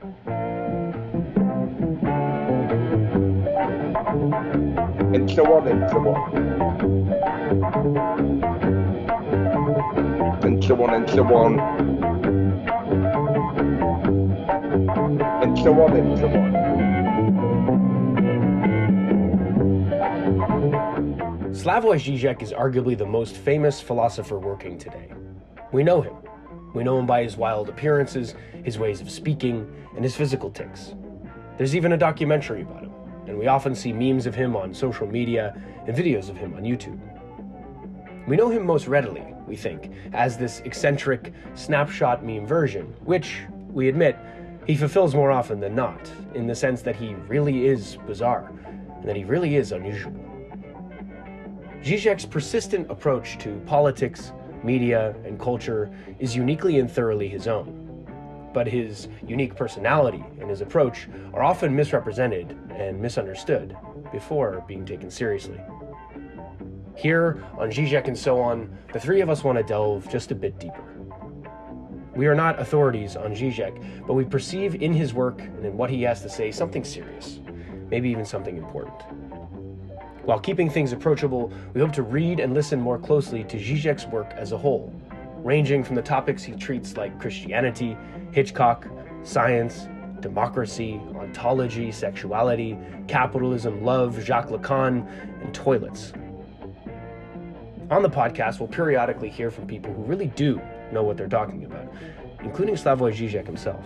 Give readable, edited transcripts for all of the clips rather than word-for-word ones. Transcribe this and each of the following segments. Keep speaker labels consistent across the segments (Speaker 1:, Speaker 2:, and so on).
Speaker 1: And so on and so on. And so on and so on. And so on and so on.
Speaker 2: Slavoj Žižek is arguably the most famous philosopher working today. We know him. We know him by his wild appearances, his ways of speaking, and his physical tics. There's even a documentary about him, and we often see memes of him on social media and videos of him on YouTube. We know him most readily, we think, as this eccentric snapshot meme version, which, we admit, he fulfills more often than not, in the sense that he really is bizarre, and that he really is unusual. Žižek's persistent approach to politics, media, and culture is uniquely and thoroughly his own. But his unique personality and his approach are often misrepresented and misunderstood before being taken seriously. Here on Žižek and So On, the three of us want to delve just a bit deeper. We are not authorities on Žižek, but we perceive in his work and in what he has to say something serious, maybe even something important. While keeping things approachable, we hope to read and listen more closely to Žižek's work as a whole, ranging from the topics he treats like Christianity, Hitchcock, science, democracy, ontology, sexuality, capitalism, love, Jacques Lacan, and toilets. On the podcast, we'll periodically hear from people who really do know what they're talking about, including Slavoj Žižek himself.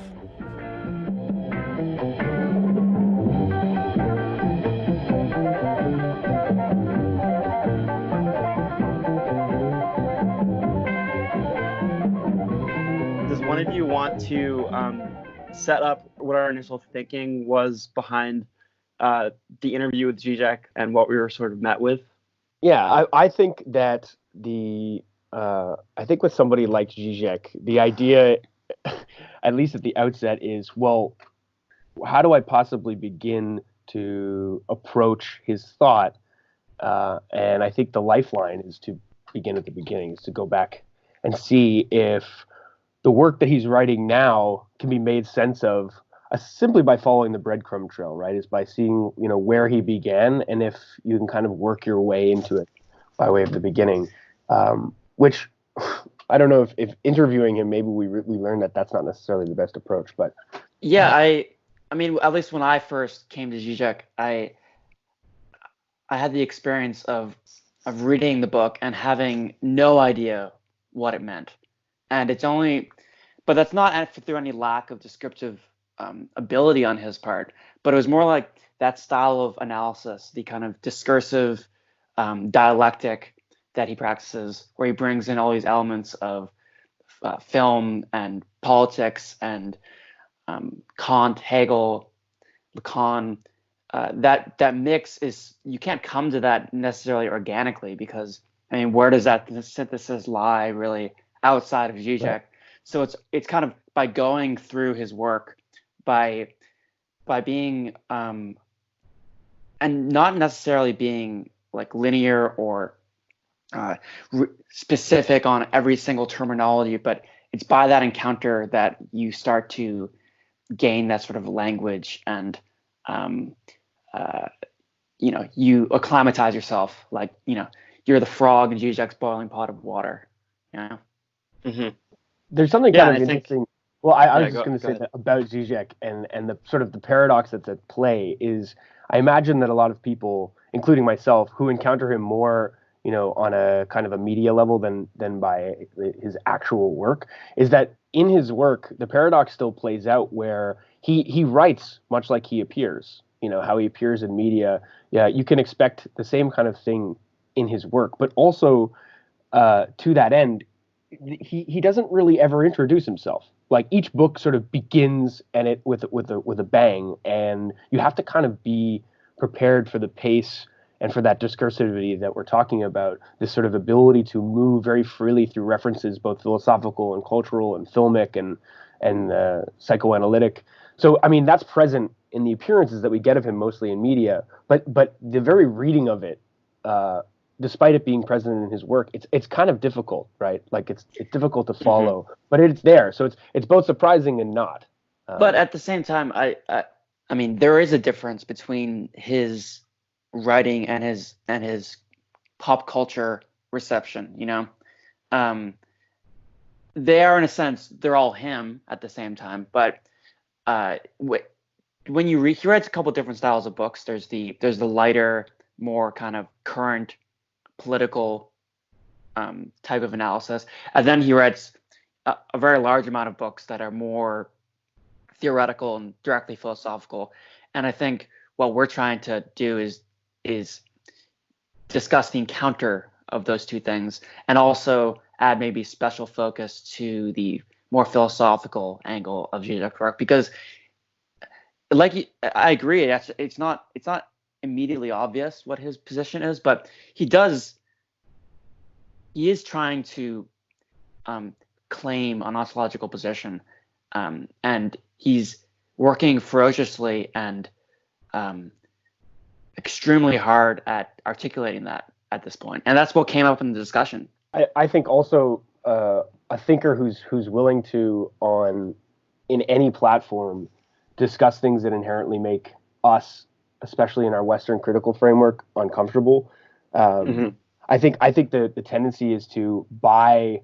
Speaker 3: One of you want to set up what our initial thinking was behind the interview with Žižek and what we were sort of met with?
Speaker 4: Yeah, I think that I think with somebody like Žižek, the idea, at least at the outset, is, well, how do I possibly begin to approach his thought? And I think the lifeline is to begin at the beginning, is to go back and see if the work that he's writing now can be made sense of simply by following the breadcrumb trail, right? Is by seeing, where he began, and if you can kind of work your way into it by way of the beginning. Which I don't know if interviewing him, maybe we learned that that's not necessarily the best approach, but
Speaker 3: yeah, I mean, at least when I first came to Žižek, I had the experience of reading the book and having no idea what it meant. And but that's not through any lack of descriptive ability on his part, but it was more like that style of analysis, the kind of discursive dialectic that he practices, where he brings in all these elements of film and politics and Kant, Hegel, Lacan. That mix is, you can't come to that necessarily organically, because, I mean, where does that synthesis lie really outside of Žižek? Right. So it's kind of by going through his work, by being and not necessarily being like linear or specific on every single terminology, but it's by that encounter that you start to gain that sort of language, and you acclimatize yourself, like, you're the frog in Žižek's boiling pot of water.
Speaker 4: Mm-hmm. There's something kind of interesting. Well, I was just going to say that about Žižek and the sort of the paradox that's at play is, I imagine that a lot of people, including myself, who encounter him more, on a kind of a media level than by his actual work, is that in his work, the paradox still plays out where he writes much like he appears, how he appears in media. Yeah, you can expect the same kind of thing in his work, but also to that end, he doesn't really ever introduce himself. Like, each book sort of begins with a bang, and you have to kind of be prepared for the pace and for that discursivity that we're talking about, this sort of ability to move very freely through references, both philosophical and cultural and filmic and psychoanalytic. So, I mean, that's present in the appearances that we get of him mostly in media, but the very reading of it, despite it being present in his work, it's kind of difficult, right? Like, it's difficult to follow, but it's there. So it's both surprising and not.
Speaker 3: But at the same time, I mean, there is a difference between his writing and his pop culture reception. They are, in a sense, they're all him at the same time. But when he writes a couple different styles of books. There's the lighter, more kind of current political type of analysis, and then he writes a very large amount of books that are more theoretical and directly philosophical. And I think what we're trying to do is discuss the encounter of those two things, and also add maybe special focus to the more philosophical angle of Žižek's work, because I agree, it's not immediately obvious what his position is, but he is trying to claim an ontological position, and he's working ferociously and extremely hard at articulating that at this point. And that's what came up in the discussion.
Speaker 4: I think also a thinker who's willing to, in any platform, discuss things that inherently make us, especially in our Western critical framework, uncomfortable. I think the tendency is to, by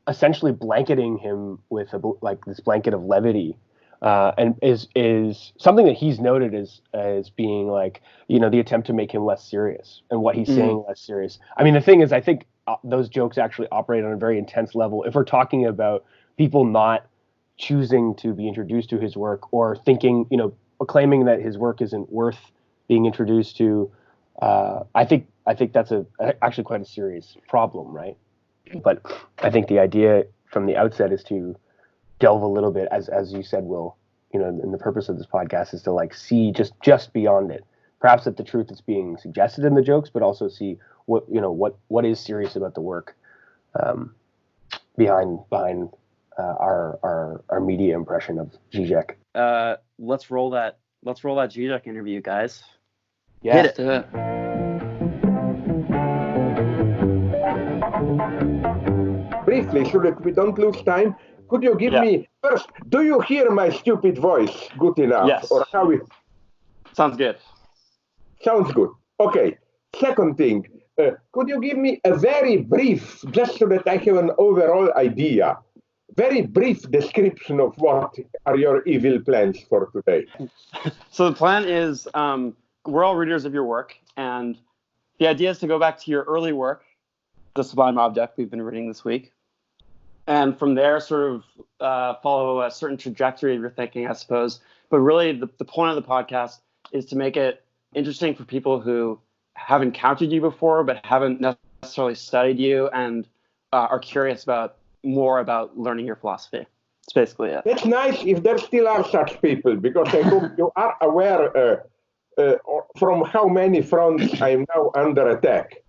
Speaker 4: essentially blanketing him with this blanket of levity, and is something that he's noted as being the attempt to make him less serious and what he's saying less serious. I mean, the thing is, I think those jokes actually operate on a very intense level. If we're talking about people not choosing to be introduced to his work, or thinking, claiming that his work isn't worth being introduced to, I think that's actually quite a serious problem, right? But I think the idea from the outset is to delve a little bit, as you said, Will, and the purpose of this podcast is to see just beyond it. Perhaps that the truth is being suggested in the jokes, but also see what is serious about the work behind our media impression of Žižek.
Speaker 5: Let's roll that Žižek interview, guys.
Speaker 4: Yeah.
Speaker 3: Hit it.
Speaker 1: Briefly, so that we don't lose time, could you give me first? Do you hear my stupid voice good enough?
Speaker 5: Yes.
Speaker 1: Or how it
Speaker 5: sounds good?
Speaker 1: Sounds good. Okay. Second thing, could you give me a very brief, just so that I have an overall idea, very brief description of what are your evil plans for today?
Speaker 5: So the plan is, we're all readers of your work, and the idea is to go back to your early work, The Sublime Object, we've been reading this week, and from there sort of follow a certain trajectory of your thinking, I suppose. But really, the point of the podcast is to make it interesting for people who haven't encountered you before, but haven't necessarily studied you, and are curious more about learning your philosophy. That's basically it.
Speaker 1: That's nice if there still are such people, because I hope you are aware from how many fronts I am now under attack.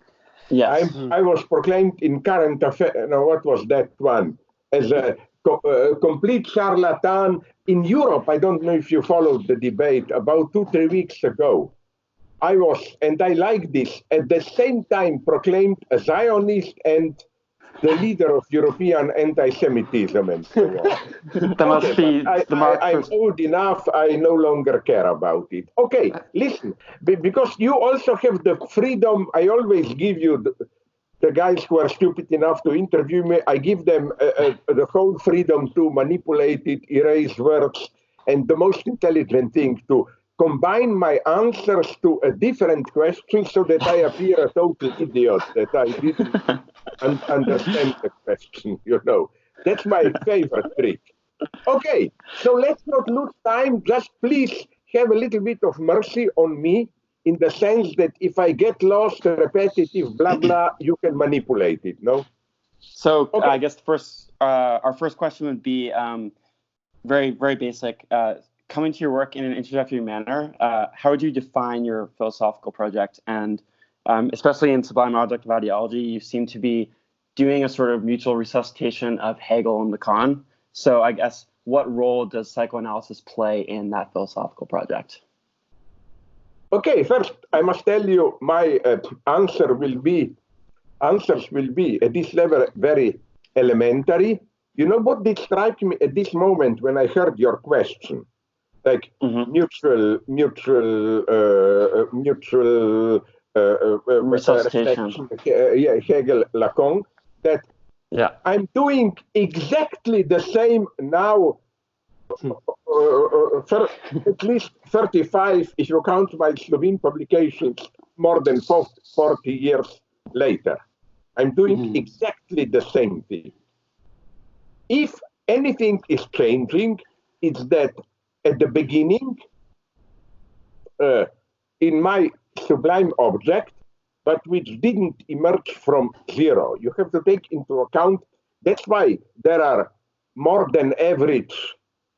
Speaker 5: Yes.
Speaker 1: I was proclaimed in current affairs, what was that one, as a complete charlatan in Europe. I don't know if you followed the debate about 2-3 weeks ago. I was, and I like this, at the same time proclaimed a Zionist and the leader of European anti-Semitism and so on.
Speaker 5: That must be the mark.
Speaker 1: I'm old enough, I no longer care about it. Okay, listen, because you also have the freedom, I always give you the guys who are stupid enough to interview me, I give them the whole freedom to manipulate it, erase words, and the most intelligent thing to combine my answers to a different question so that I appear a total idiot, that I didn't understand the question, That's my favorite trick. Okay, so let's not lose time. Just please have a little bit of mercy on me, in the sense that if I get lost, repetitive, blah, blah, you can manipulate it, no?
Speaker 5: So okay. I guess our first question would be very, very basic. Coming to your work in an introductory manner, how would you define your philosophical project? And especially in Sublime Object of Ideology, you seem to be doing a sort of mutual resuscitation of Hegel and Lacan. So I guess, what role does psychoanalysis play in that philosophical project?
Speaker 1: Okay, first I must tell you my answers will be at this level very elementary. You know what did strike me at this moment when I heard your question? Like mutual
Speaker 5: resuscitation.
Speaker 1: Hegel, Lacan, that I'm doing exactly the same now, for at least 35, if you count my Slovene publications, more than 40 years later. I'm doing exactly the same thing. If anything is changing, it's that at the beginning, in my sublime object, but which didn't emerge from zero. You have to take into account, that's why there are more than average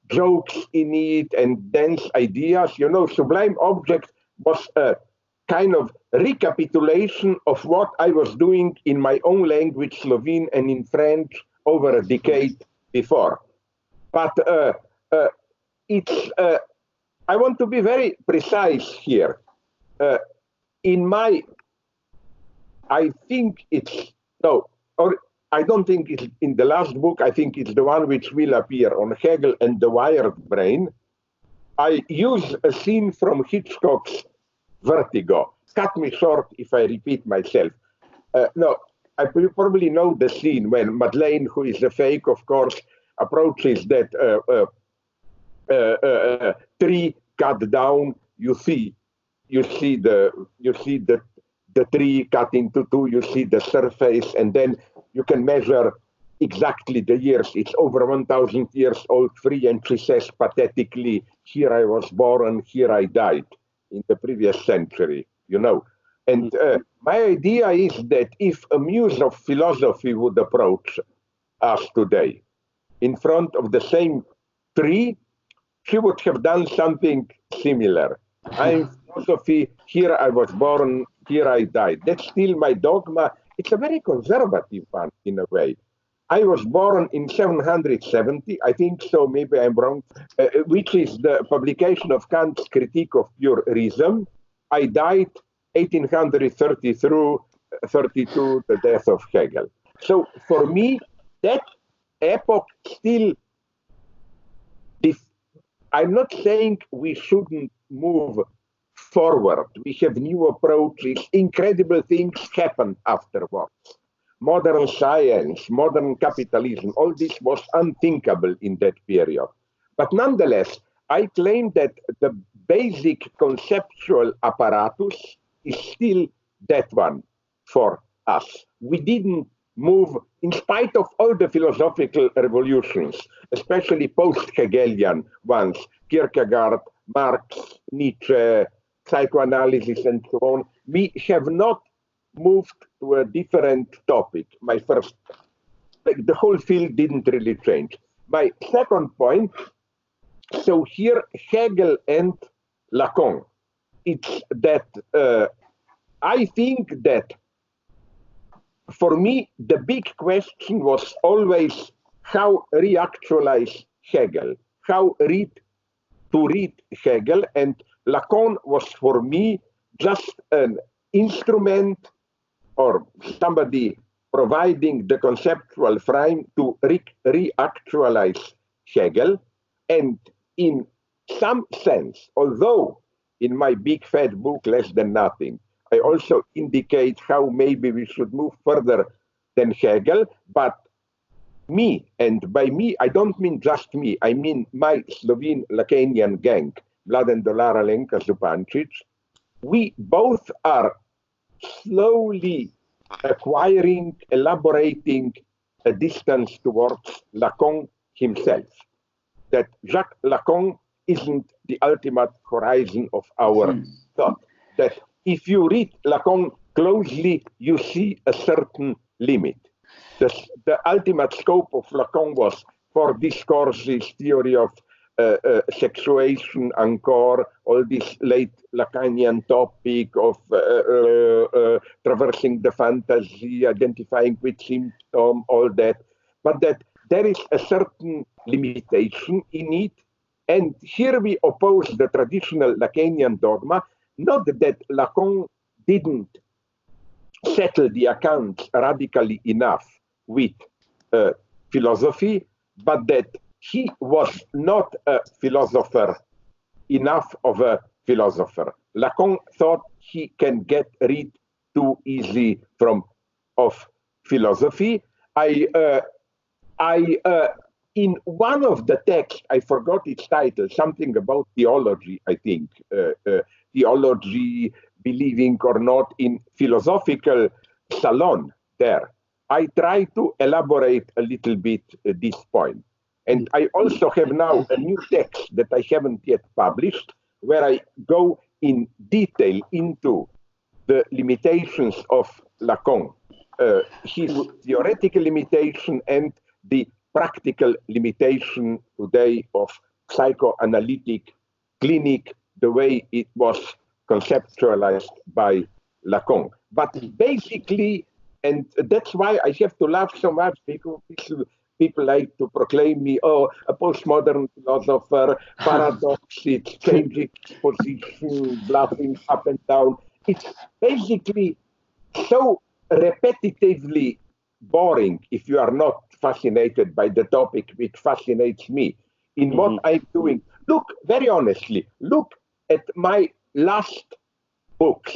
Speaker 1: jokes in it and dense ideas. You know, sublime object was a kind of recapitulation of what I was doing in my own language, Slovene, and in French over a decade before. But it's, I want to be very precise here. I think it's, no, or I don't think it's in the last book, I think it's the one which will appear on Hegel and the Wired Brain. I use a scene from Hitchcock's Vertigo. Cut me short if I repeat myself. No, you probably know the scene when Madeleine, who is a fake, of course, approaches that tree cut down. You see the tree cut into two. You see the surface, and then you can measure exactly the years. It's over 1,000 years old, free, and she says pathetically, "Here I was born, here I died in the previous century." You know. And my idea is that if a muse of philosophy would approach us today in front of the same tree, she would have done something similar. I'm philosophy, here I was born, here I died. That's still my dogma. It's a very conservative one in a way. I was born in 770, I think so, maybe I'm wrong, which is the publication of Kant's Critique of Pure Reason. I died 1830 through 32, the death of Hegel. So for me, that epoch still, I'm not saying we shouldn't move forward. We have new approaches, incredible things happen afterwards. Modern science, modern capitalism, all this was unthinkable in that period. But nonetheless, I claim that the basic conceptual apparatus is still that one for us. We didn't move, in spite of all the philosophical revolutions, especially post-Hegelian ones, Kierkegaard, Marx, Nietzsche, psychoanalysis, and so on, we have not moved to a different topic. My first, like the whole field didn't really change. My second point, so here Hegel and Lacan, it's that I think that for me, the big question was always how reactualize Hegel, how to read Hegel, and Lacan was for me just an instrument or somebody providing the conceptual frame to reactualize Hegel. And in some sense, although in my big fat book, Less Than Nothing, I also indicate how maybe we should move further than Hegel, but me, and by me, I don't mean just me, I mean my Slovene Lacanian gang, Mladen Dolar, Alenka Zupancic, we both are slowly acquiring, elaborating a distance towards Lacan himself. That Jacques Lacan isn't the ultimate horizon of our thought. That if you read Lacan closely, you see a certain limit. The ultimate scope of Lacan was for discourses, theory of sexuation, encore, all this late Lacanian topic of traversing the fantasy, identifying with symptom, all that. But that there is a certain limitation in it. And here we oppose the traditional Lacanian dogma, not that Lacan didn't settle the accounts radically enough with philosophy, but that he was not a philosopher, enough of a philosopher. Lacan thought he can get rid too easy of philosophy. In one of the texts, I forgot its title, something about theology, I think, theology, believing or not in philosophical salon there. I try to elaborate a little bit this point. And I also have now a new text that I haven't yet published, where I go in detail into the limitations of Lacan, his theoretical limitation and the practical limitation today of psychoanalytic clinic, the way it was conceptualized by Lacan. But basically, and that's why I have to laugh so much, because people like to proclaim me, oh, a postmodern philosopher, paradox, it's changing position, bluffing up and down. It's basically so repetitively boring if you are not fascinated by the topic which fascinates me in what I'm doing. Look, very honestly, look at my last books.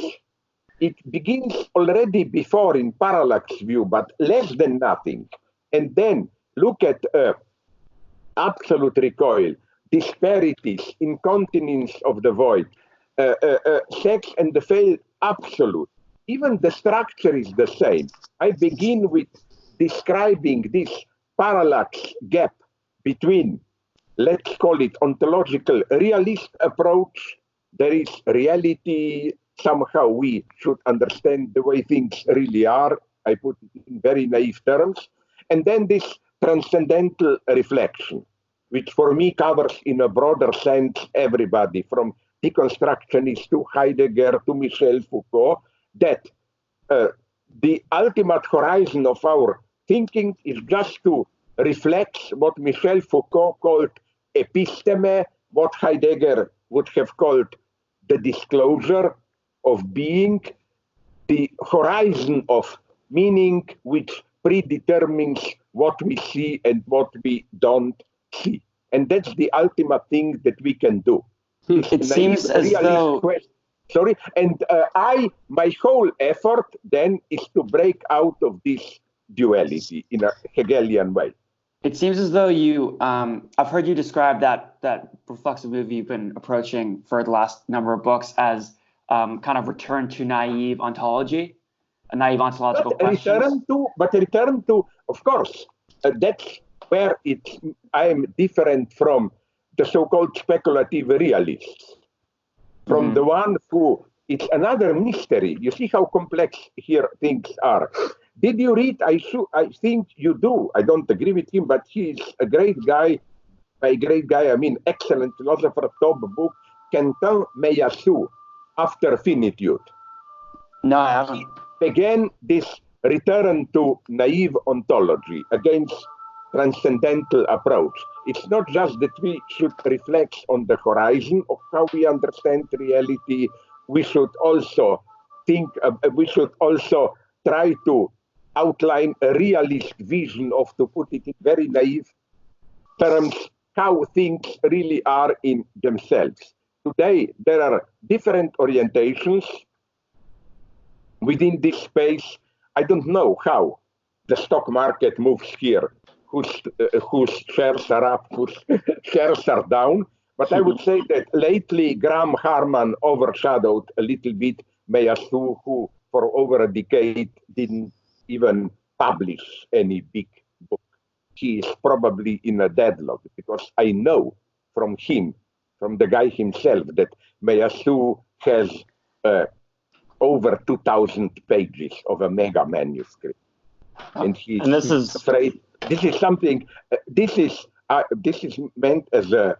Speaker 1: It begins already before in parallax view, but less than nothing. And then look at absolute recoil, disparities, incontinence of the void, sex and the failed absolute. Even the structure is the same. I begin with describing this parallax gap between, let's call it ontological realist approach. There is reality. Somehow we should understand the way things really are. I put it in very naive terms. And then this transcendental reflection, which for me covers in a broader sense everybody, from deconstructionists to Heidegger to Michel Foucault, that the ultimate horizon of our thinking is just to reflect what Michel Foucault called episteme, what Heidegger would have called the disclosure of being, the horizon of meaning which predetermines what we see and what we don't see. And that's the ultimate thing that we can do.
Speaker 3: It seems as though...
Speaker 1: Sorry, and my whole effort then is to break out of this duality in a Hegelian way.
Speaker 3: It seems as though you, I've heard you describe that reflexive move you've been approaching for the last number of books as kind of return to naive ontology, a naive ontological question.
Speaker 1: Return to, of course, that's where I'm different from the so-called speculative realists. From the one who, it's another mystery. You see how complex here things are. Did you read? I think you do. I don't agree with him, but he's a great guy. By great guy, I mean excellent philosopher, top book, Quentin Meillassoux, After Finitude.
Speaker 3: No, I haven't.
Speaker 1: He began this return to naive ontology against transcendental approach. It's not just that we should reflect on the horizon of how we understand reality. We should also we should also try to outline a realist vision of, to put it in very naive terms, how things really are in themselves. Today, there are different orientations within this space. I don't know how the stock market moves here, whose shares are up, whose shares are down. But I would say that lately Graham Harman overshadowed a little bit Meillassoux, who for over a decade didn't even publish any big book. He is probably in a deadlock, because I know from him, from the guy himself, that Meillassoux has over 2,000 pages of a mega manuscript. And he's afraid. This is something, this is meant as a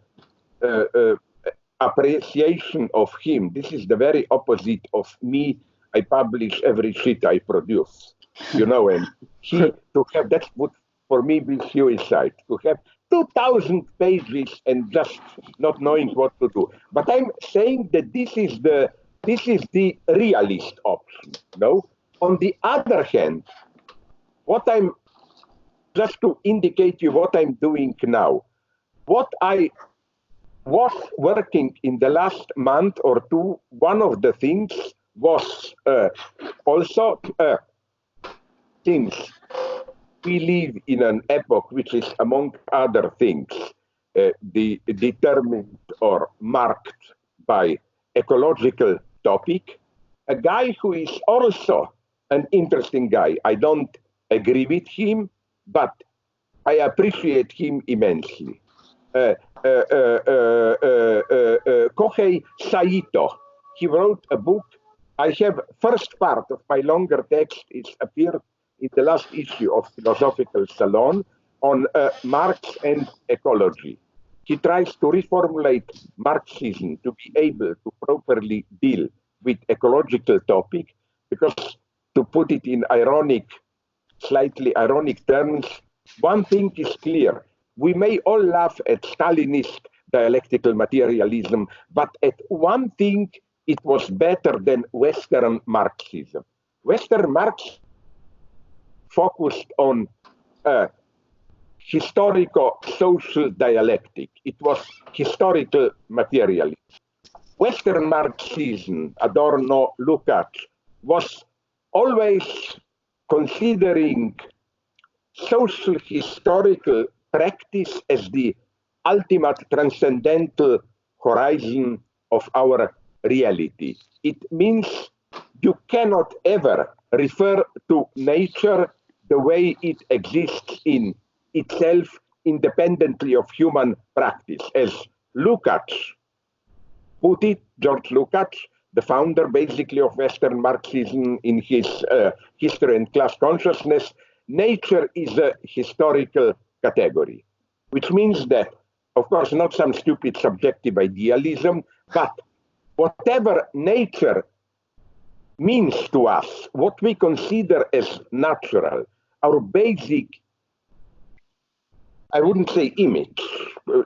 Speaker 1: appreciation of him. This is the very opposite of me. I publish every shit I produce, you know, and to have, that would for me be suicide, to have 2,000 pages and just not knowing what to do. But I'm saying that this is the realist option, no? On the other hand, what I'm just to indicate you what I'm doing now. What I was working in the last month or two, one of the things was also since we live in an epoch which is, among other things, determined or marked by ecological topic, a guy who is also an interesting guy. I don't agree with him, but I appreciate him immensely. Kohei Saito. He wrote a book. I have first part of my longer text. It's appeared in the last issue of Philosophical Salon on Marx and ecology. He tries to reformulate Marxism to be able to properly deal with ecological topic, because to put it in slightly ironic terms, one thing is clear. We may all laugh at Stalinist dialectical materialism, but at one thing it was better than Western Marxism. Western Marx focused on historico-social dialectic. It was historical materialism. Western Marxism, Adorno, Lukács, was always considering social historical practice as the ultimate transcendental horizon of our reality. It means you cannot ever refer to nature the way it exists in itself independently of human practice. As Lukács put it, George Lukács, the founder basically of Western Marxism in his History and Class Consciousness, nature is a historical category, which means that, of course, not some stupid subjective idealism, but whatever nature means to us, what we consider as natural, our basic, I wouldn't say image,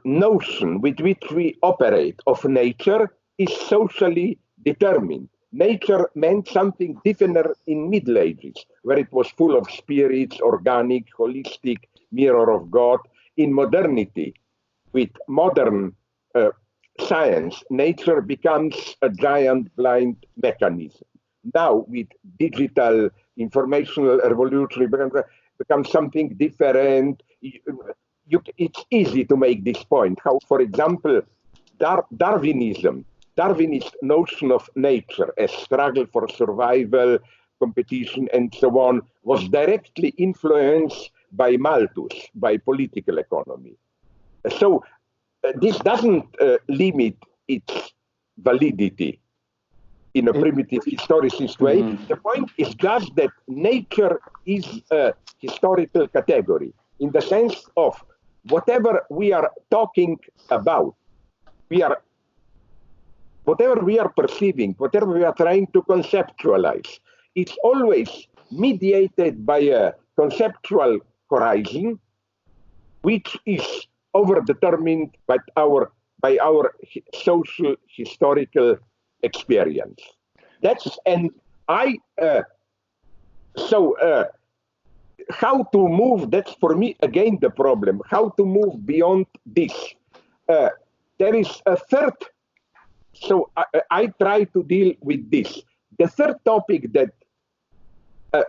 Speaker 1: notion with which we operate of nature is socially determined. Nature meant something different in Middle Ages, where it was full of spirits, organic, holistic, mirror of God. In modernity, with modern science, nature becomes a giant blind mechanism. Now, with digital, informational revolution, it becomes something different. It's easy to make this point. How, for example, Darwinism, Darwinist notion of nature as struggle for survival, competition, and so on, was directly influenced by Malthus, by political economy. So this doesn't limit its validity in a primitive historicist way. The point is just that nature is a historical category in the sense of whatever we are talking about, whatever we are perceiving, whatever we are trying to conceptualize, it's always mediated by a conceptual horizon, which is overdetermined by our social historical experience. How to move, that's for me again the problem, how to move beyond this. There is a third, so I try to deal with this. The third topic that,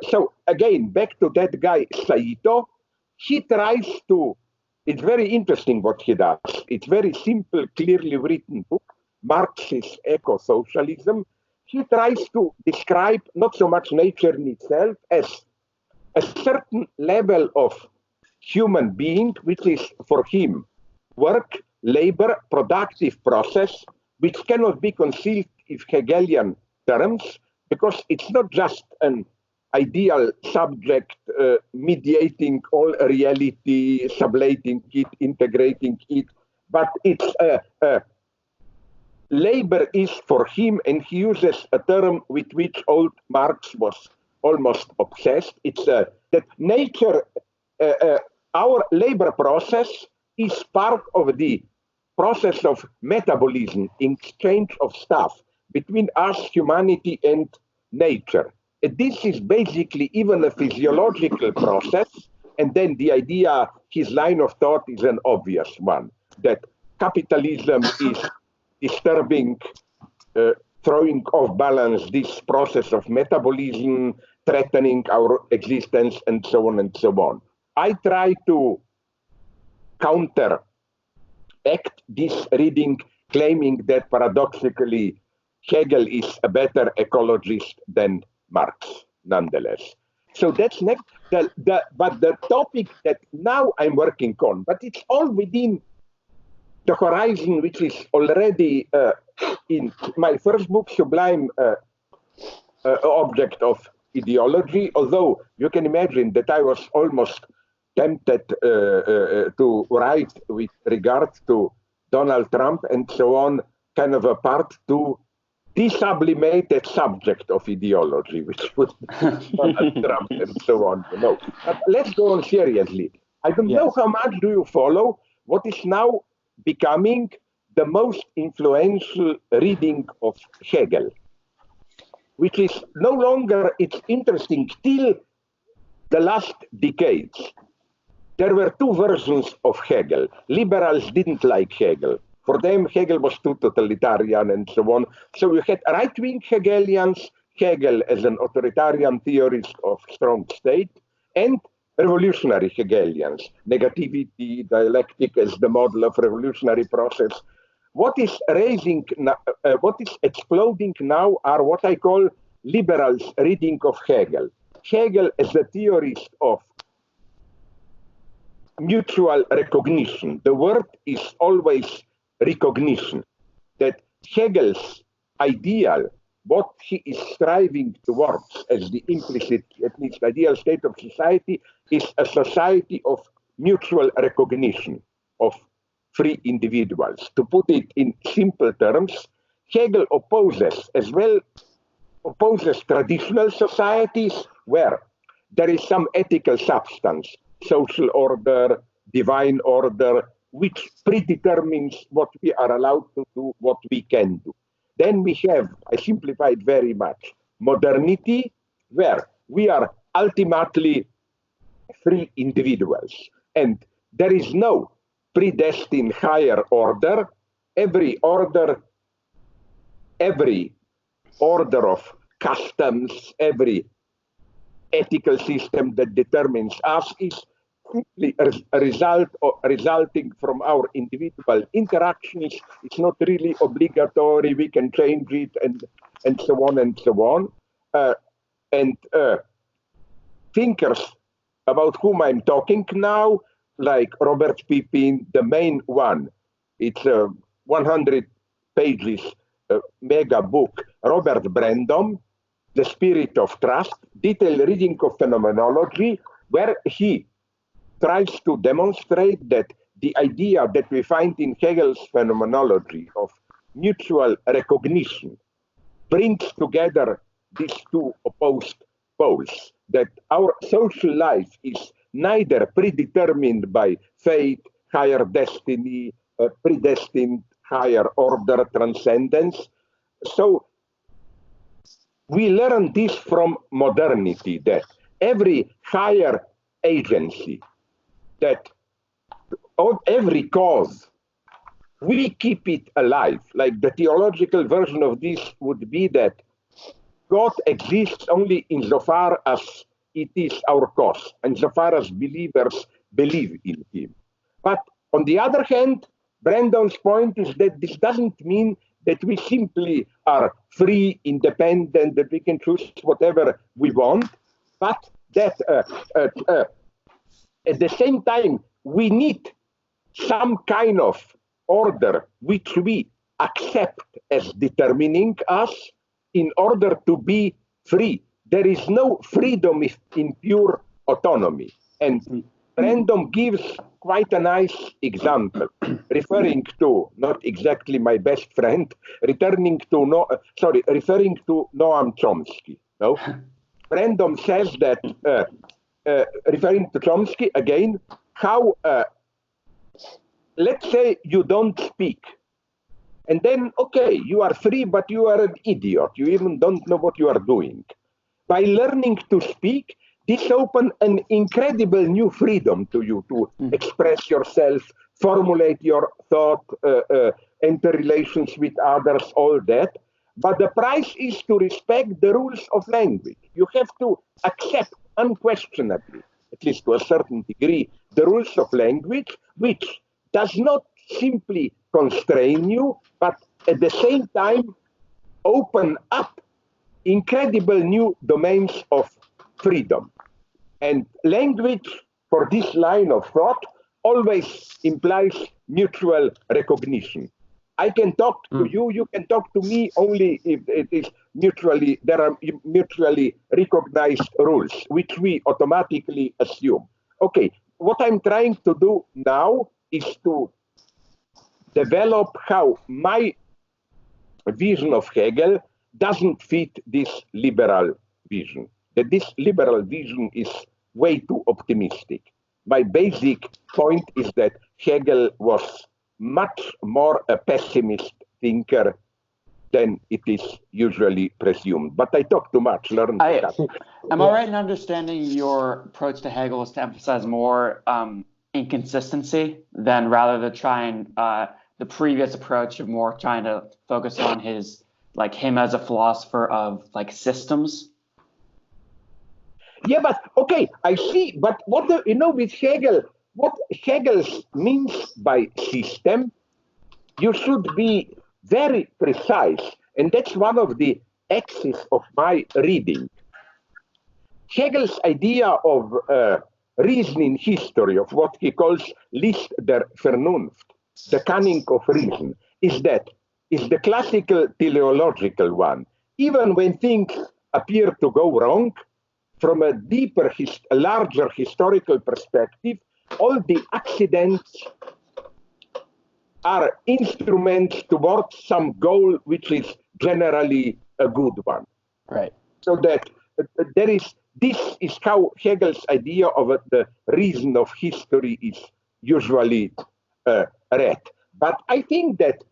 Speaker 1: so again, back to that guy, Saito, he tries to, it's very interesting what he does. It's very simple, clearly written book, Marxist eco-socialism. He tries to describe not so much nature in itself as a certain level of human being, which is for him work, labor, productive process, which cannot be conceived in Hegelian terms, because it's not just an ideal subject mediating all reality, sublating it, integrating it, but it's labor is for him, and he uses a term with which old Marx was almost obsessed. It's that nature, our labor process is part of the process of metabolism, exchange of stuff between us, humanity, and nature. This is basically even a physiological process And then the idea, his line of thought is an obvious one, that capitalism is disturbing, throwing off balance this process of metabolism, threatening our existence, and so on and so on. I try to counteract this reading, claiming that paradoxically Hegel is a better ecologist than Marx, nonetheless. So that's next. But the topic that now I'm working on, but it's all within the horizon, which is already in my first book, Sublime Object of Ideology, although you can imagine that I was almost tempted to write with regard to Donald Trump and so on, kind of a part to desublimated subject of ideology, which would be Donald Trump and so on. No, but let's go on seriously. I don't know how much do you follow what is now becoming the most influential reading of Hegel, which is no longer, it's interesting, till the last decades. There were two versions of Hegel. Liberals didn't like Hegel. For them, Hegel was too totalitarian and so on. So you had right-wing Hegelians, Hegel as an authoritarian theorist of strong state, and revolutionary Hegelians, negativity, dialectic as the model of revolutionary process. What is exploding now are what I call liberals' reading of Hegel. Hegel as a theorist of mutual recognition. The word is always recognition. That Hegel's ideal, what he is striving towards as the implicit, at least ideal state of society, is a society of mutual recognition of free individuals. To put it in simple terms, Hegel opposes traditional societies where there is some ethical substance, social order, divine order, which predetermines what we are allowed to do, what we can do. Then we have, I simplified very much, modernity, where we are ultimately free individuals. And there is no predestined higher order. Every order of customs, every ethical system that determines us is simply a resulting from our individual interactions. It's not really obligatory. We can change it and so on and so on. Thinkers about whom I'm talking now, like Robert Pippin, the main one. It's a 100 pages mega book. Robert Brandom, The Spirit of Trust, detailed reading of phenomenology, where he tries to demonstrate that the idea that we find in Hegel's phenomenology of mutual recognition brings together these two opposed poles, that our social life is neither predetermined by fate, higher destiny, predestined higher order transcendence. So we learn this from modernity, that every higher agency, that every cause, we keep it alive. Like the theological version of this would be that God exists only insofar as it is our cause, insofar as believers believe in him. But on the other hand, Brandon's point is that this doesn't mean that we simply are free, independent, that we can choose whatever we want, but that at the same time, we need some kind of order which we accept as determining us in order to be free. There is no freedom in pure autonomy. And Brandom gives quite a nice example, referring to, not exactly my best friend, referring to Noam Chomsky. No? Brandom says that, referring to Chomsky again, how, let's say you don't speak. And then, okay, you are free, but you are an idiot. You even don't know what you are doing. By learning to speak, this opens an incredible new freedom to you to express yourself, formulate your thought, enter relations with others, all that. But the price is to respect the rules of language. You have to accept unquestionably, at least to a certain degree, the rules of language, which does not simply constrain you, but at the same time open up incredible new domains of freedom. And language, for this line of thought, always implies mutual recognition. I can talk to you, you can talk to me only if it is mutually, there are mutually recognized rules, which we automatically assume. Okay, what I'm trying to do now is to develop how my vision of Hegel doesn't fit this liberal vision. That this liberal vision is way too optimistic. My basic point is that Hegel was much more a pessimist thinker than it is usually presumed. But I talk too much.
Speaker 3: Am I right in understanding your approach to Hegel is to emphasize more inconsistency than rather than trying the previous approach of more trying to focus on his, like him as a philosopher of like systems?
Speaker 1: Yeah, but okay, I see. But what with Hegel, what Hegel means by system, you should be very precise, and that's one of the axes of my reading. Hegel's idea of reasoning history, of what he calls List der Vernunft, the cunning of reason, is the classical teleological one. Even when things appear to go wrong, from a deeper, a larger historical perspective, all the accidents are instruments towards some goal which is generally a good one.
Speaker 4: Right.
Speaker 1: So that this is how Hegel's idea of the reason of history is usually read. But I think that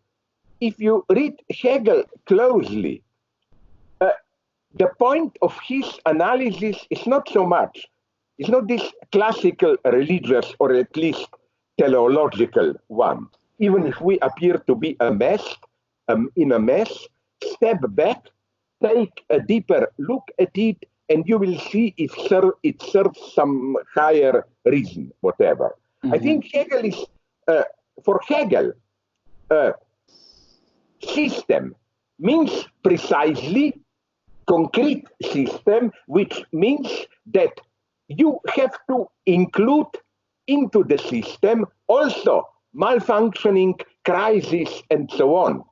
Speaker 1: if you read Hegel closely, the point of his analysis is not so much, it's not this classical religious or at least teleological one. Even if we appear to be in a mess, step back, take a deeper look at it, and you will see if it serves some higher reason, whatever. I think Hegel is, for Hegel, system means precisely concrete system, which means that you have to include into the system also malfunctioning, crisis, and so on.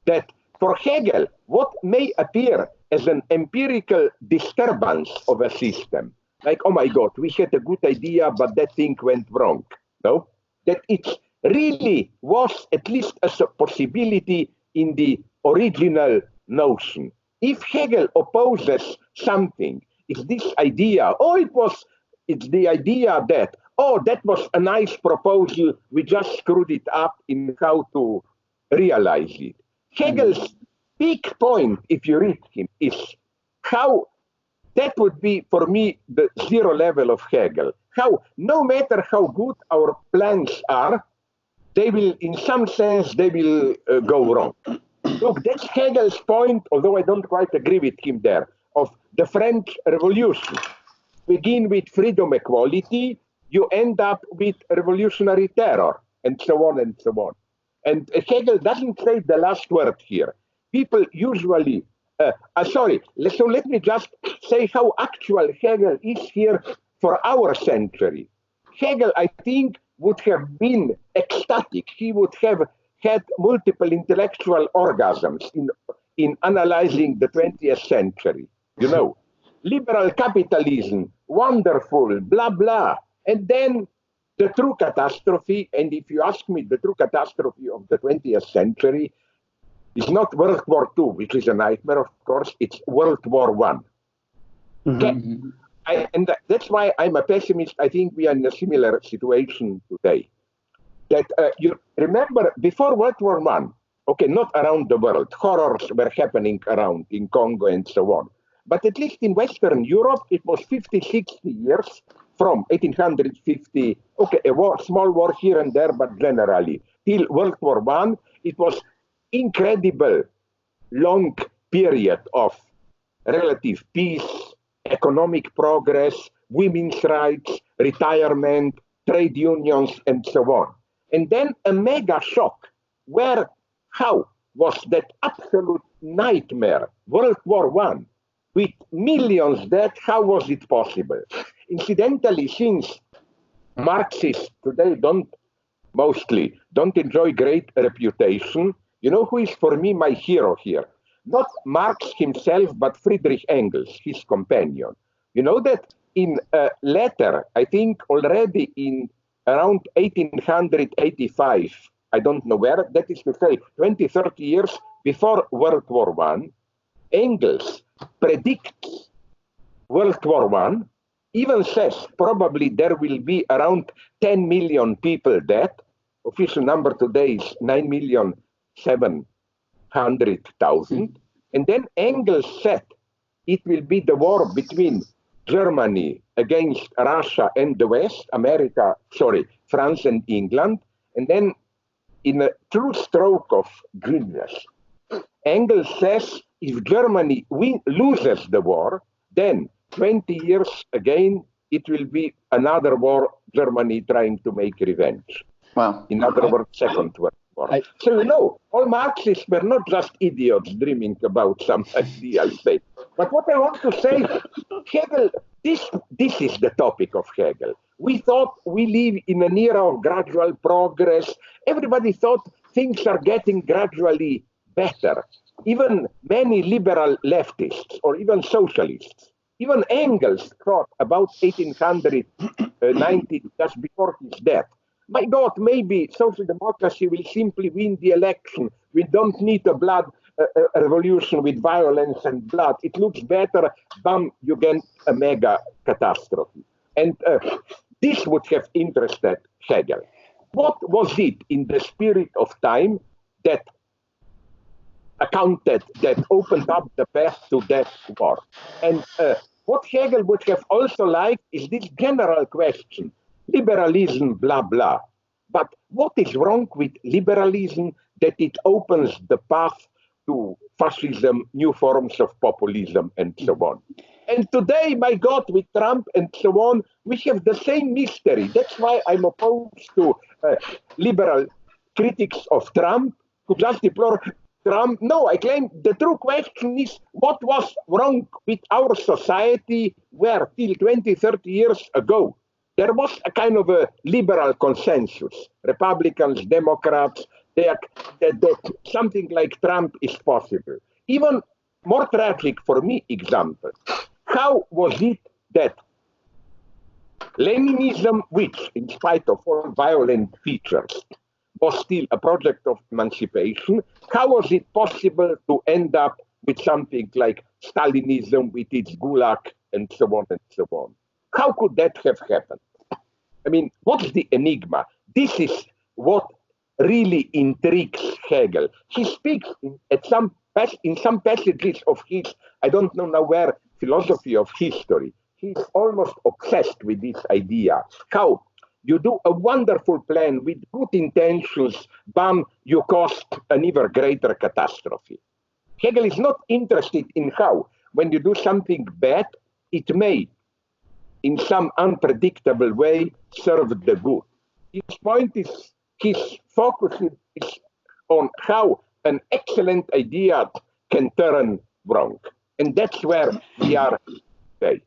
Speaker 1: That for Hegel, what may appear as an empirical disturbance of a system, like, oh my God, we had a good idea, but that thing went wrong. No? That it really was at least a possibility in the original notion. If Hegel opposes something, it's this idea, it's the idea that, that was a nice proposal, we just screwed it up in how to realize it. Hegel's big point, if you read him, is how that would be, for me, the zero level of Hegel. How, no matter how good our plans are, they will, in some sense, go wrong. Look, that's Hegel's point, although I don't quite agree with him there, of the French Revolution. Begin with freedom, equality, you end up with revolutionary terror, and so on and so on. And Hegel doesn't say the last word here. People usually, so let me just say how actual Hegel is here for our century. Hegel, I think, would have been ecstatic. He would have had multiple intellectual orgasms in analyzing the 20th century. You know, liberal capitalism, wonderful, blah, blah. And then the true catastrophe, and if you ask me, the true catastrophe of the 20th century is not World War II, which is a nightmare, of course, it's World War I. Mm-hmm. And that's why I'm a pessimist. I think we are in a similar situation today. That you remember before World War I, okay, not around the world, horrors were happening around in Congo and so on. but at least in Western Europe, it was 50, 60 years from 1850, okay, a war, small war here and there, but generally, till World War I, it was incredible long period of relative peace, economic progress, women's rights, retirement, trade unions, and so on. And then a mega shock where, how was that absolute nightmare, World War I, with millions dead, how was it possible? Incidentally, since Marxists today mostly don't enjoy great reputation, you know who is for me my hero here? Not Marx himself, but Friedrich Engels, his companion. You know that in a letter, I think already in around 1885, I don't know where, that is to say 20, 30 years before World War I, Engels predicts World War I, even says probably there will be around 10 million people dead. Official number today is 9,700,000. And then Engels said it will be the war between Germany against Russia and the West, France and England. And then in a true stroke of genius, Engels says if Germany loses the war, then 20 years again, it will be another war, Germany trying to make revenge.
Speaker 3: Wow.
Speaker 1: In other words, Second World War. So, you know, all Marxists were not just idiots dreaming about some ideal state. But what I want to say, Hegel, this is the topic of Hegel. We thought we live in an era of gradual progress. Everybody thought things are getting gradually better. Even many liberal leftists or even socialists. Even Engels thought about 1890, just before his death. My God, maybe social democracy will simply win the election. We don't need a revolution with violence and blood. It looks better, bam, you get a mega catastrophe. And this would have interested Hegel. What was it in the spirit of time that opened up the path to that war? And what Hegel would have also liked is this general question, liberalism, blah, blah. But what is wrong with liberalism that it opens the path to fascism, new forms of populism, and so on? And today, my God, with Trump and so on, we have the same mystery. That's why I'm opposed to liberal critics of Trump who just deplore Trump. No, I claim the true question is what was wrong with our society where till 20, 30 years ago, there was a kind of a liberal consensus. Republicans, Democrats, that something like Trump is possible. Even more tragic for me example. How was it that Leninism, which in spite of all violent features, was still a project of emancipation, how was it possible to end up with something like Stalinism with its gulag and so on and so on? How could that have happened? I mean, what's the enigma? This is what really intrigues Hegel. He speaks in some passages of his, I don't know now where, philosophy of history. He's almost obsessed with this idea. How you do a wonderful plan with good intentions, bam, you cause an even greater catastrophe. Hegel is not interested in how, when you do something bad, it may, in some unpredictable way, serve the good. His point is, his focus is on how an excellent idea can turn wrong. And that's where we are today.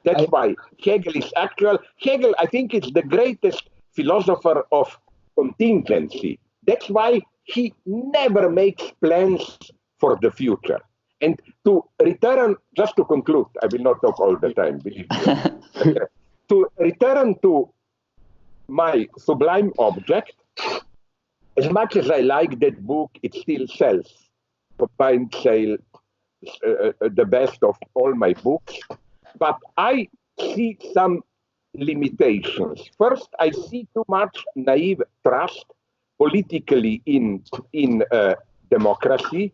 Speaker 1: That's why Hegel is actual. Hegel, I think, is the greatest philosopher of contingency. That's why he never makes plans for the future. And to return, just to conclude, I will not talk all the time, believe me. To return to my sublime object, as much as I like that book, it still sells. Combined sale, the best of all my books. But I see some limitations. First, I see too much naive trust politically in democracy.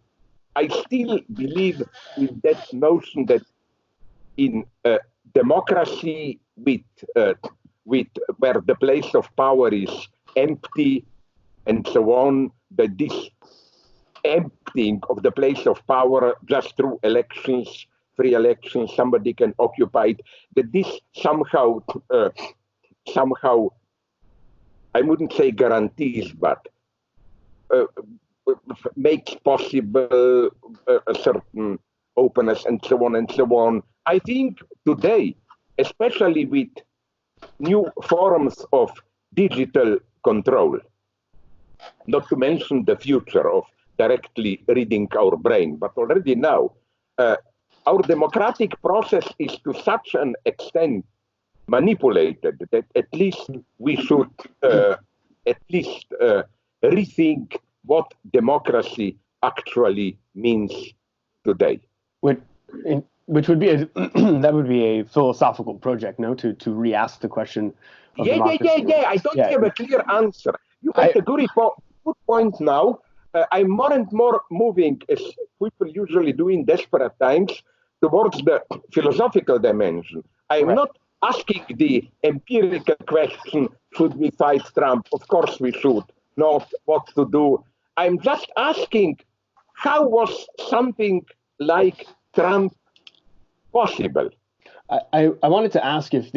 Speaker 1: I still believe in that notion that in democracy with where the place of power is empty and so on, that this emptying of the place of power just through elections, free elections, somebody can occupy it, that this somehow, I wouldn't say guarantees, but makes possible a certain openness and so on and so on. I think today, especially with new forms of digital control, not to mention the future of directly reading our brain, but already now, our democratic process is to such an extent manipulated that at least we should rethink what democracy actually means today.
Speaker 4: Which would be that would be a philosophical project, no? To re-ask the question of democracy.
Speaker 1: Yeah. I don't have a clear answer. You make a good point now. I'm more and more moving, as people usually do in desperate times, towards the philosophical dimension. I'm not asking the empirical question, should we fight Trump? Of course we should. Not what to do. I'm just asking, how was something like Trump possible?
Speaker 4: I wanted to ask if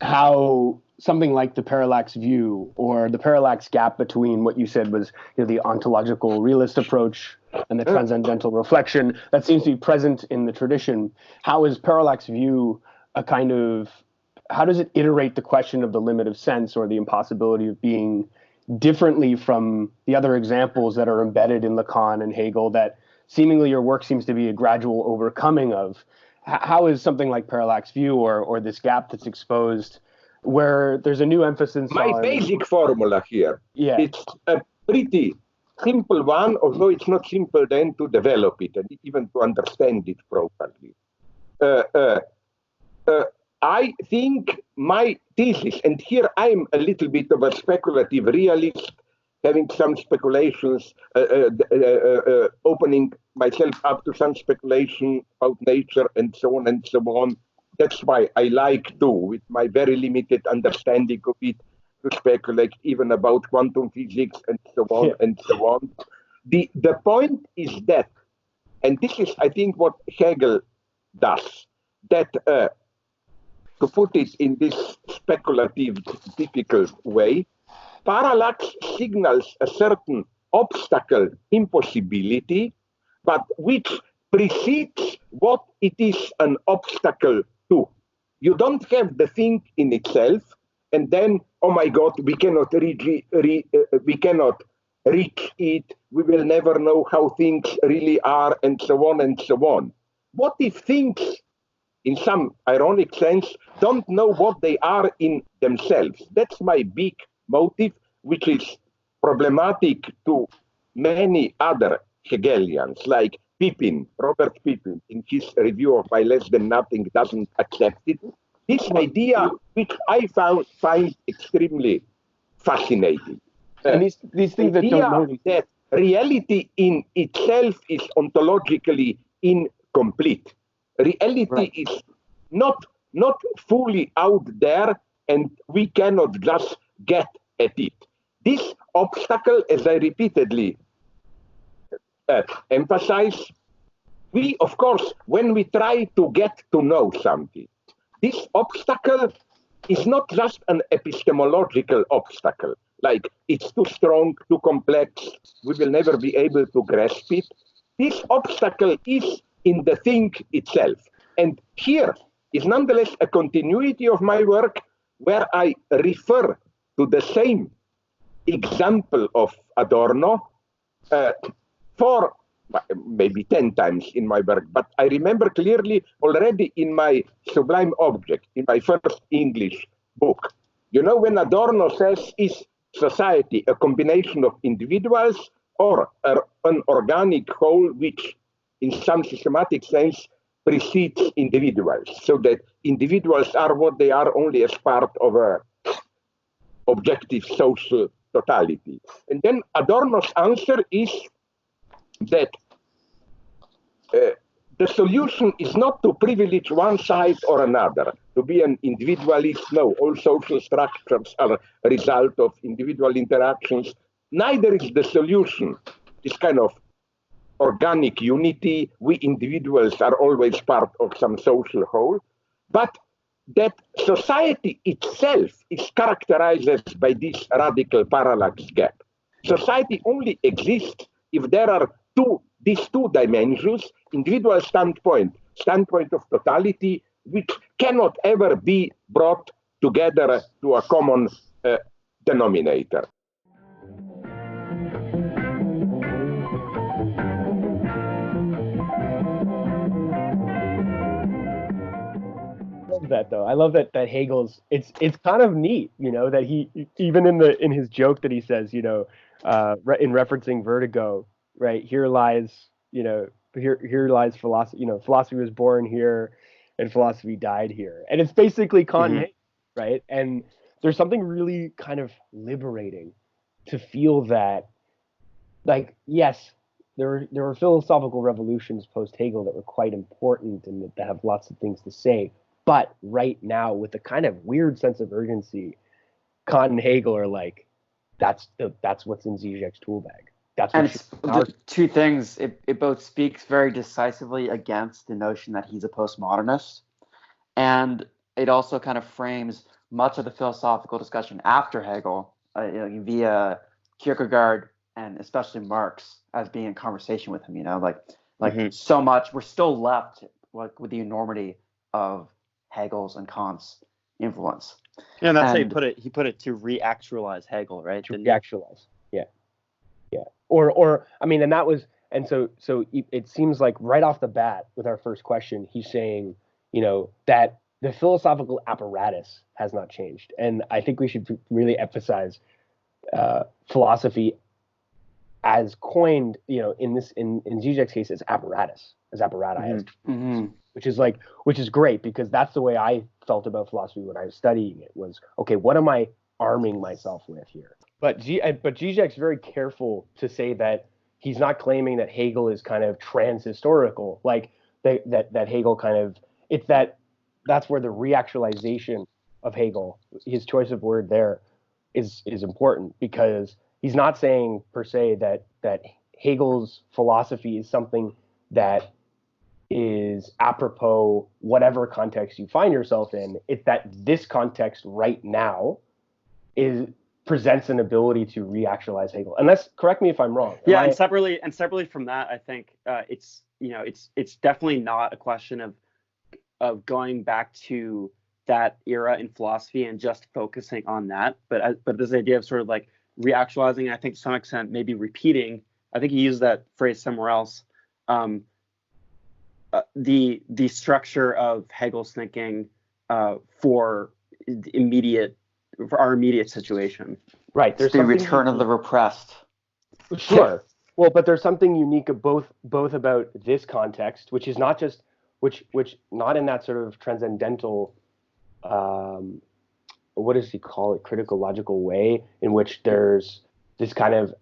Speaker 4: how something like the parallax view or the parallax gap between what you said was the ontological realist approach and the transcendental reflection that seems to be present in the tradition. How is parallax view how does it iterate the question of the limit of sense or the impossibility of being differently from the other examples that are embedded in Lacan and Hegel that seemingly your work seems to be a gradual overcoming of? How is something like parallax view or this gap that's exposed where there's a new emphasis
Speaker 1: on... My basic formula here, it's a pretty simple one, although it's not simple then to develop it and even to understand it properly. I think my thesis, and here I'm a little bit of a speculative realist, having some speculations, opening myself up to some speculation about nature and so on and so on. That's why I like to, with my very limited understanding of it, to speculate even about quantum physics and so on and so on. The point is that, and this is, I think, what Hegel does, that to put it in this speculative, difficult way, parallax signals a certain obstacle, impossibility, but which precedes what it is an obstacle to. You don't have the thing in itself, and then, oh my God, we cannot reach it, we will never know how things really are, and so on and so on. What if things, in some ironic sense, don't know what they are in themselves? That's my big motive, which is problematic to many other Hegelians, like Robert Pippin, in his review of By Less Than Nothing, doesn't accept it. This idea, which I find extremely fascinating.
Speaker 4: And these things that don't know
Speaker 1: that reality in itself is ontologically incomplete. Reality is not fully out there, and we cannot just get at it. This obstacle, as I repeatedly emphasize, we, of course, when we try to get to know something, this obstacle is not just an epistemological obstacle, like it's too strong, too complex, we will never be able to grasp it. This obstacle is in the thing itself. And here is nonetheless a continuity of my work where I refer to the same example of Adorno for maybe 10 times in my work, but I remember clearly already in my Sublime Object, in my first English book. You know, when Adorno says, is society a combination of individuals or an organic whole which in some systematic sense precedes individuals, so that individuals are what they are only as part of a objective social totality. And then Adorno's answer is that the solution is not to privilege one side or another, to be an individualist. No, all social structures are a result of individual interactions. Neither is the solution this kind of organic unity. We individuals are always part of some social whole, but that society itself is characterized by this radical parallax gap. Society only exists if there are these two dimensions, individual standpoint of totality, which cannot ever be brought together to a common denominator.
Speaker 4: That though. I love that Hegel's it's kind of neat, that he even in his joke that he says, in referencing Vertigo, right? Here lies philosophy, philosophy was born here and philosophy died here. And it's basically Kant and Hegel, right? And there's something really kind of liberating to feel that, like, yes, there were philosophical revolutions post Hegel that were quite important and that have lots of things to say. But right now, with a kind of weird sense of urgency, Kant and Hegel are like, that's what's in Žižek's tool bag.
Speaker 3: The two things. It both speaks very decisively against the notion that he's a postmodernist, and it also kind of frames much of the philosophical discussion after Hegel, via Kierkegaard and especially Marx, as being in conversation with him. So much we're still left with the enormity of Hegel's and Kant's influence.
Speaker 5: Yeah, and that's how he put it. He put it to reactualize Hegel, right?
Speaker 4: To reactualize, yeah. Or I mean, and that was, and so it seems like right off the bat with our first question, he's saying, that the philosophical apparatus has not changed, and I think we should really emphasize philosophy as coined, in Žižek's case, as apparatus, as apparati, which is great, because that's the way I felt about philosophy when I was studying it. Was, okay, what am I arming myself with here? But Žižek's very careful to say that he's not claiming that Hegel is kind of transhistorical, like that Hegel kind of, that's where the reactualization of Hegel, his choice of word there, is important, because he's not saying per se that Hegel's philosophy is something that is apropos whatever context you find yourself in. It's that this context right now presents an ability to reactualize Hegel. Unless, correct me if I'm wrong.
Speaker 5: And separately from that, I think it's definitely not a question of going back to that era in philosophy and just focusing on that. But this idea of sort of like reactualizing, I think to some extent maybe repeating, I think he used that phrase somewhere else, the structure of Hegel's thinking for our immediate situation.
Speaker 4: Right.
Speaker 3: There's the return of the repressed.
Speaker 4: Sure. Well, but there's something unique of both about this context, which is not just which not in that sort of transcendental, what does he call it, critical logical way, in which there's this kind of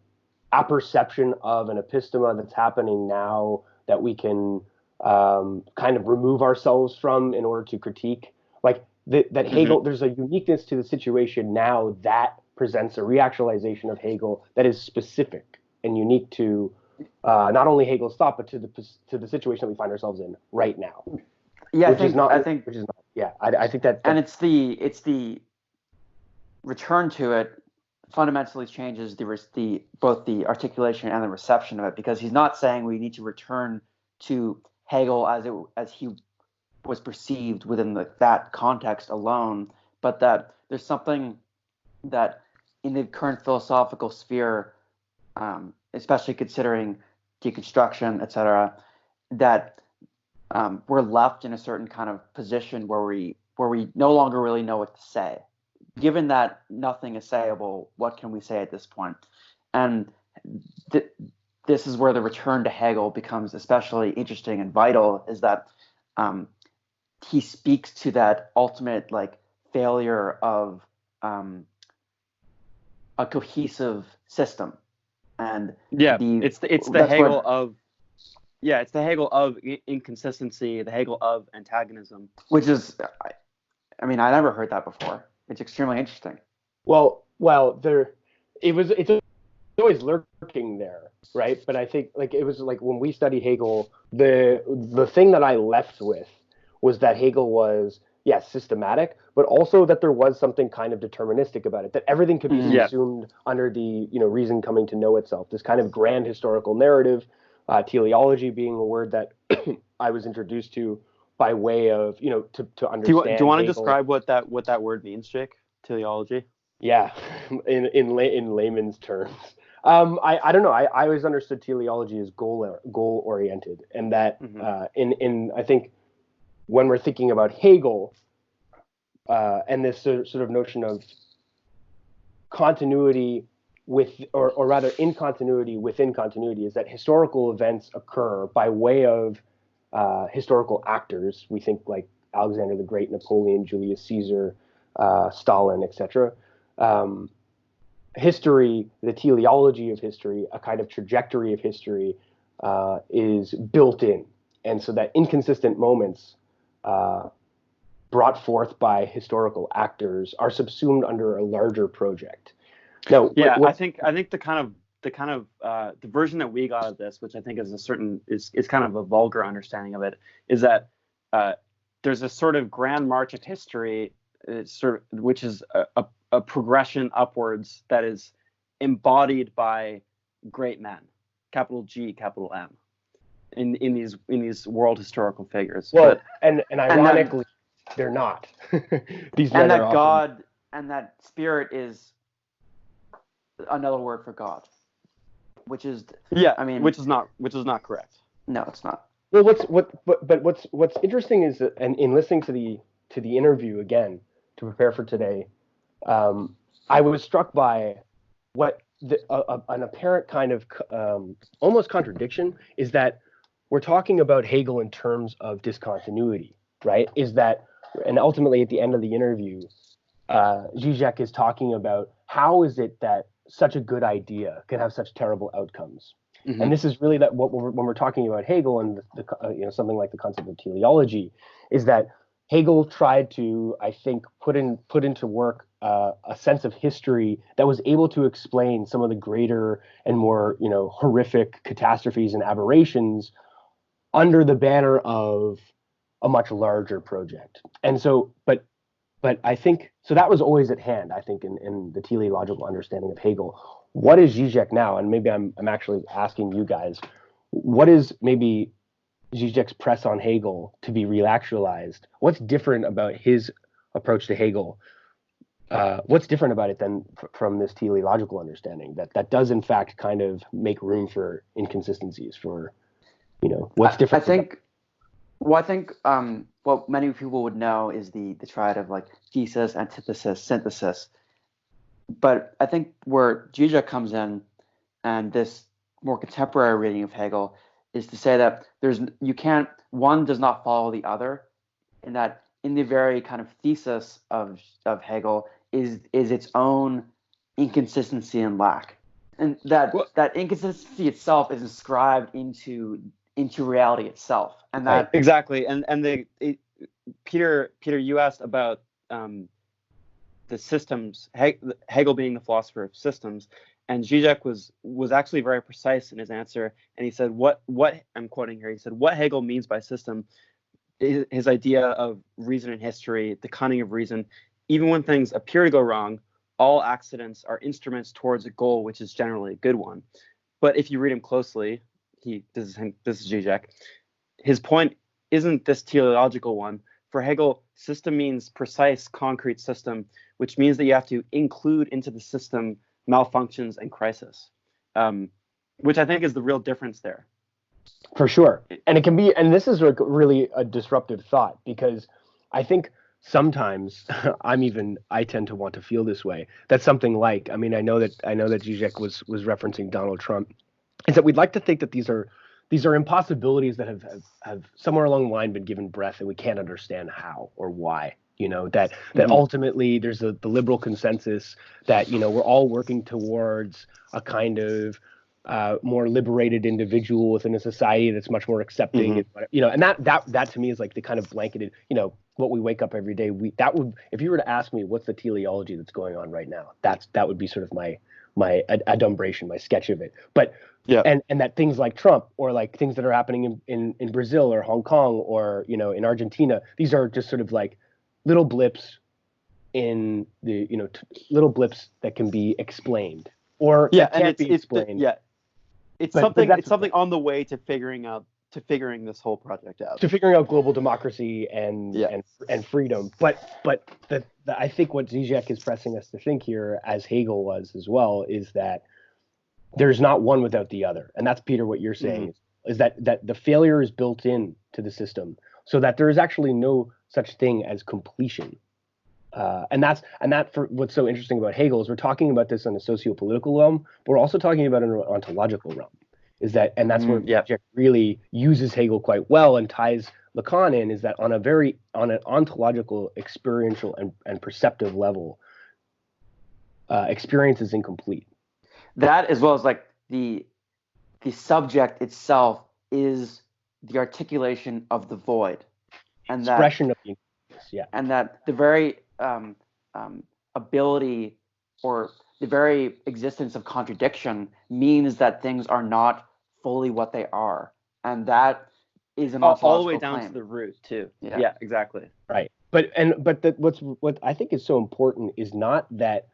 Speaker 4: apperception of an epistema that's happening now that we can kind of remove ourselves from in order to critique. Like that Hegel, there's a uniqueness to the situation now that presents a reactualization of Hegel that is specific and unique to not only Hegel's thought, but to the situation that we find ourselves in right now.
Speaker 3: Yeah,
Speaker 4: I think that,
Speaker 3: and it's the return to it fundamentally changes both the articulation and the reception of it, because he's not saying we need to return to Hegel as he was perceived within that context alone, but that there's something that in the current philosophical sphere, especially considering deconstruction, etc., that we're left in a certain kind of position where we no longer really know what to say. Given that nothing is sayable, what can we say at this point? And this is where the return to Hegel becomes especially interesting and vital, is that he speaks to that ultimate failure of a cohesive system. And
Speaker 5: it's the Hegel of it's the Hegel of inconsistency, the Hegel of antagonism.
Speaker 3: Which is, I mean, I never heard that before. It's extremely interesting.
Speaker 4: Well, it's always lurking there, right? But I think like it was like when we study Hegel, the thing that I left with was that Hegel was systematic, but also that there was something kind of deterministic about it, that everything could be subsumed under the reason coming to know itself, this kind of grand historical narrative, teleology being a word that I was introduced to by way of to understand.
Speaker 5: Do you want to describe what that word means, Jake? Teleology?
Speaker 4: Yeah, in layman's terms. I don't know. I always understood teleology as goal oriented, and that in I think when we're thinking about Hegel and this sort of notion of continuity with, or rather incontinuity within continuity, is that historical events occur by way of historical actors. We think like Alexander the Great, Napoleon, Julius Caesar, Stalin, etc. History, the teleology of history, a kind of trajectory of history, is built in, and so that inconsistent moments brought forth by historical actors are subsumed under a larger project. Now,
Speaker 5: I think the kind of the version that we got of this, which I think is kind of a vulgar understanding of it, is that there's a sort of grand march of history, which is a progression upwards that is embodied by great men, capital G, capital M, in these world historical figures.
Speaker 4: Well, and ironically, they're not. These men
Speaker 3: and that
Speaker 4: are
Speaker 3: God
Speaker 4: often...
Speaker 3: and that spirit is another word for God, which is
Speaker 5: which is not correct.
Speaker 3: No, it's not.
Speaker 4: Well, what's interesting is that, and in listening to the interview again to prepare for today, I was struck by what an apparent kind of almost contradiction is, that we're talking about Hegel in terms of discontinuity, right? Is that, and ultimately at the end of the interview, Žižek is talking about how is it that such a good idea can have such terrible outcomes. Mm-hmm. And this is really that when we're talking about Hegel and something like the concept of teleology, is that Hegel tried to, I think, put into work a sense of history that was able to explain some of the greater and more horrific catastrophes and aberrations under the banner of a much larger project. And so, but I think so that was always at hand, I think, in the teleological understanding of Hegel. What is Žižek now? And maybe I'm actually asking you guys, what is maybe Žižek's press on Hegel to be reactualized? What's different about his approach to Hegel? What's different about it than from this teleological understanding that does in fact kind of make room for inconsistencies, for what's different?
Speaker 3: I think what many people would know is the triad of like thesis, antithesis, synthesis. But I think where Žižek comes in, and this more contemporary reading of Hegel, is to say that one does not follow the other, and that in the very kind of thesis of Hegel is its own inconsistency and lack, and that inconsistency itself is inscribed into reality itself, and that
Speaker 5: exactly. And Peter, you asked about the systems, Hegel being the philosopher of systems, and Žižek was actually very precise in his answer, and he said what I'm quoting here. He said what Hegel means by system is his idea of reason in history, the cunning of reason. Even when things appear to go wrong, all accidents are instruments towards a goal, which is generally a good one. But if you read him closely, this is Žižek. His point isn't this teleological one. For Hegel, system means precise, concrete system, which means that you have to include into the system malfunctions and crisis, which I think is the real difference there.
Speaker 4: For sure. And it can be, and this is really a disruptive thought, because I think sometimes I tend to want to feel this way, that something like, I know that Žižek was referencing Donald Trump, is that we'd like to think that these are impossibilities that have somewhere along the line been given breath, and we can't understand how or why. That ultimately there's the liberal consensus that we're all working towards a kind of more liberated individual within a society that's much more accepting, and that to me is like the kind of blanketed, what we wake up every day. If you were to ask me what's the teleology that's going on right now, that would be sort of my adumbration, my sketch of it. But and that things like Trump or like things that are happening in Brazil or Hong Kong or in Argentina, these are just sort of like little blips in the little blips that can be explained or can't be explained.
Speaker 5: It's something on the way to figuring this whole project out.
Speaker 4: To figuring out global democracy and freedom. But I think what Žižek is pressing us to think here, as Hegel was as well, is that there's not one without the other. And that's, Peter, what you're saying, is that the failure is built in to the system so that there is actually no such thing as completion. And for what's so interesting about Hegel is we're talking about this on a socio-political realm, but we're also talking about an ontological realm. That's where Žižek really uses Hegel quite well and ties Lacan in, is that on an ontological, experiential, and perceptive level, experience is incomplete.
Speaker 3: That, as well as like the subject itself, is the articulation of the void, and
Speaker 4: expression of the
Speaker 3: and that the very ability or the very existence of contradiction means that things are not fully what they are, and that is an
Speaker 5: all the way down
Speaker 3: claim.
Speaker 5: To the root too. Yeah, exactly.
Speaker 4: Right. But what I think is so important is not that,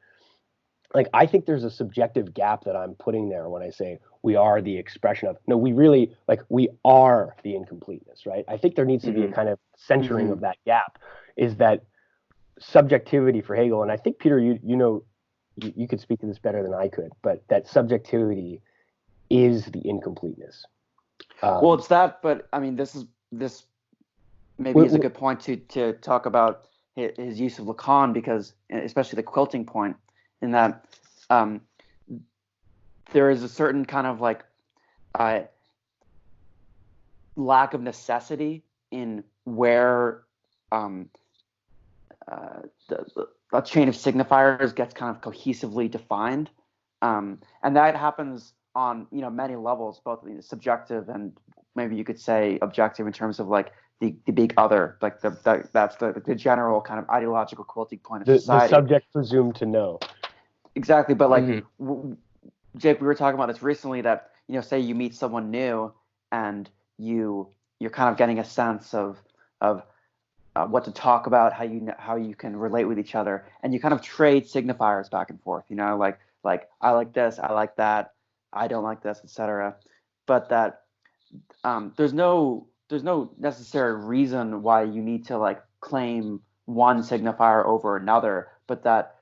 Speaker 4: like, I think there's a subjective gap that I'm putting there when I say we are the expression of. No, we really, like, we are the incompleteness, right? I think there needs to be a kind of centering of that gap, is that subjectivity for Hegel, and I think, Peter, you could speak to this better than I could, but that subjectivity is the incompleteness.
Speaker 3: Well, it's that, but I mean, this maybe is a good point to talk about his use of Lacan, because especially the quilting point, in that there is a certain kind of like lack of necessity in where a chain of signifiers gets kind of cohesively defined, and that happens on many levels, both subjective and maybe you could say objective, in terms of like the big other, like that's the general kind of ideological quilting point of society.
Speaker 4: The subject presumed to know.
Speaker 3: Exactly, but like Jake, we were talking about this recently, that say you meet someone new and you're kind of getting a sense of what to talk about, how you can relate with each other, and you kind of trade signifiers back and forth. Like I like this, I like that, I don't like this, etc. But that there's no necessary reason why you need to like claim one signifier over another, but that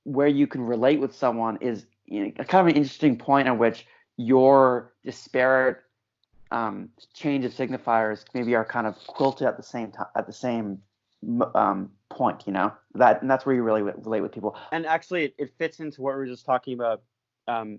Speaker 3: where you can relate with someone is kind of an interesting point at which your disparate change of signifiers maybe are kind of quilted at the same time, at the same point, and that's where you really relate with people.
Speaker 5: And actually, it fits into what we were just talking about,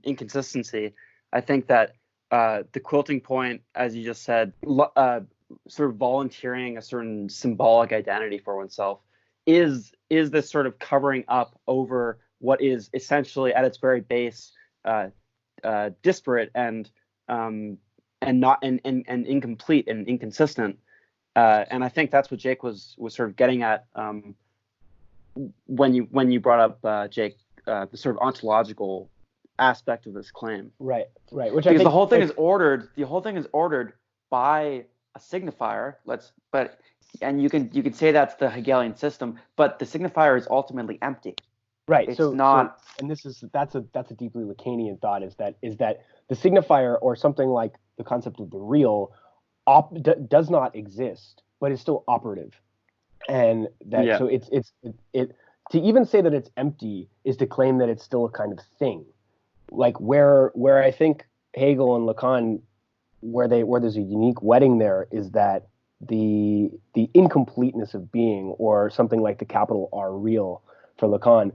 Speaker 5: inconsistency. I think that the quilting point, as you just said, sort of volunteering a certain symbolic identity for oneself, is this sort of covering up over what is essentially at its very base disparate and not and incomplete and inconsistent. And I think that's what Jake was sort of getting at when you brought up, Jake, the sort of ontological aspect of this claim.
Speaker 4: Right. Which
Speaker 3: because I think the whole thing is ordered. The whole thing is ordered by a signifier. And you can say that's the Hegelian system, but the signifier is ultimately empty.
Speaker 4: Right.
Speaker 3: It's not.
Speaker 4: And that's a deeply Lacanian thought. Is that the signifier, or something like the concept of the real, does not exist, but is still operative, and that so it's to even say that it's empty is to claim that it's still a kind of thing. Like where I think Hegel and Lacan, where there's a unique wedding there, is that the incompleteness of being, or something like the capital R real for Lacan,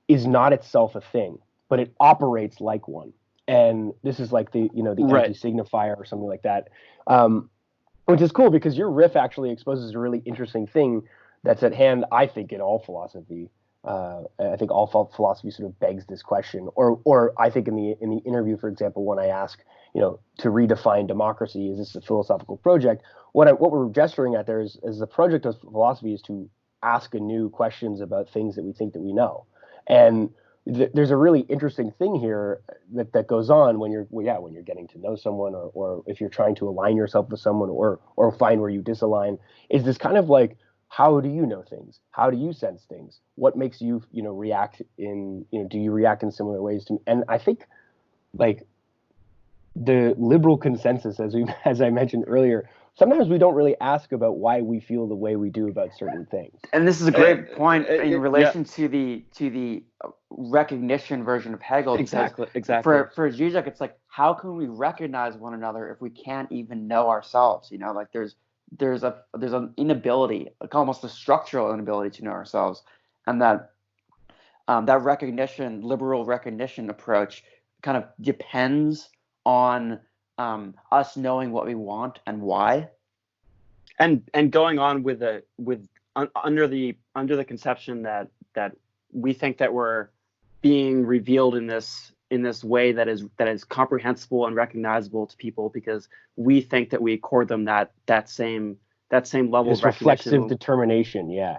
Speaker 4: is not itself a thing, but it operates like one. And this is like the empty signifier or something like that, which is cool, because your riff actually exposes a really interesting thing that's at hand, I think, in all philosophy, I think all philosophy sort of begs this question. Or I think in the interview, for example, when I ask, to redefine democracy, is this a philosophical project? What we're gesturing at there is the project of philosophy is to ask anew questions about things that we think that we know. And there's a really interesting thing here that goes on when you're getting to know someone, or if you're trying to align yourself with someone, or find where you disalign, is this kind of like, how do you know things? How do you sense things? What makes you, react in, do you react in similar ways to me? And I think, like, the liberal consensus, as I mentioned earlier, sometimes we don't really ask about why we feel the way we do about certain things.
Speaker 3: And this is a great point in relation to the recognition version of Hegel.
Speaker 5: Exactly.
Speaker 3: For Žižek, it's like, how can we recognize one another if we can't even know ourselves? Like there's an inability, like almost a structural inability to know ourselves, and that liberal recognition approach kind of depends on us knowing what we want and why,
Speaker 5: and going on under the conception that we think that we're being revealed in this way that is comprehensible and recognizable to people, because we think that we accord them that same level of
Speaker 4: reflexive determination. Yeah.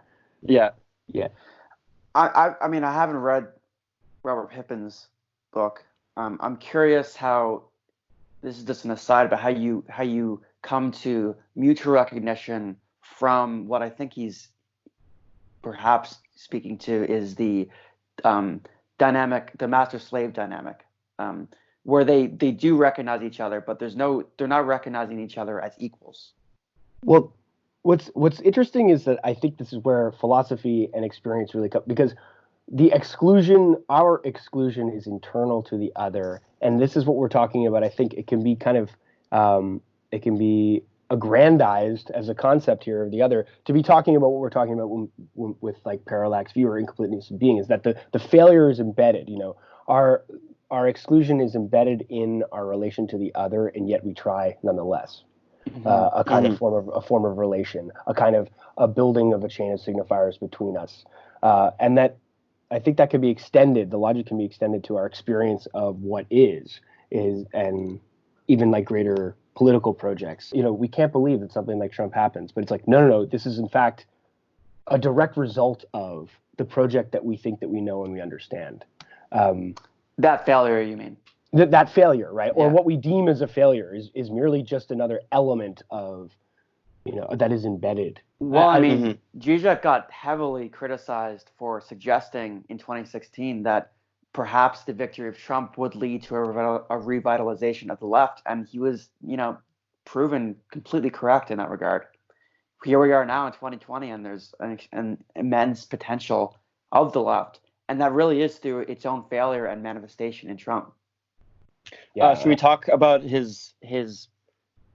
Speaker 3: I mean, I haven't read Robert Pippin's book. I'm curious how, this is just an aside, about how you come to mutual recognition from what I think he's perhaps speaking to is the dynamic, the master-slave dynamic, where they do recognize each other, but they're not recognizing each other as equals.
Speaker 4: Well, what's interesting is that I think this is where philosophy and experience really come, because our exclusion is internal to the other, and this is what we're talking about. I think it can be kind of it can be aggrandized as a concept here of the other, to be talking about what we're talking about with like parallax view or incompleteness of being, is that the failure is embedded. Our exclusion is embedded in our relation to the other, and yet we try nonetheless. A kind of form of relation, a kind of a building of a chain of signifiers between us, and that I think that can be extended. The logic can be extended to our experience of what is, and even like greater political projects. We can't believe that something like Trump happens, but it's like, no, this is in fact a direct result of the project that we think that we know and we understand.
Speaker 3: That failure, you mean?
Speaker 4: That failure, right? Yeah. Or what we deem as a failure is merely just another element of, that is embedded.
Speaker 3: Well, I mean, Žižek got heavily criticized for suggesting in 2016 that perhaps the victory of Trump would lead to a revitalization of the left, and he was, proven completely correct in that regard. Here we are now in 2020, and there's an immense potential of the left, and that really is through its own failure and manifestation in Trump.
Speaker 5: Yeah. Should we talk about his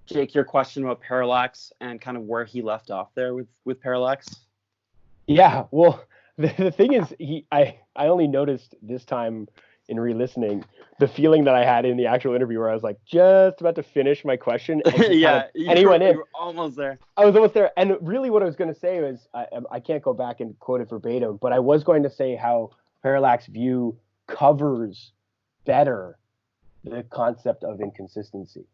Speaker 5: Jake, your question about parallax and kind of where he left off there with parallax?
Speaker 4: Yeah. Well, the thing is, I only noticed this time in re-listening the feeling that I had in the actual interview, where I was like just about to finish my question. And he went in. You were
Speaker 5: almost there.
Speaker 4: I was almost there. And really what I was going to say was, I can't go back and quote it verbatim, but I was going to say how parallax view covers better the concept of inconsistency,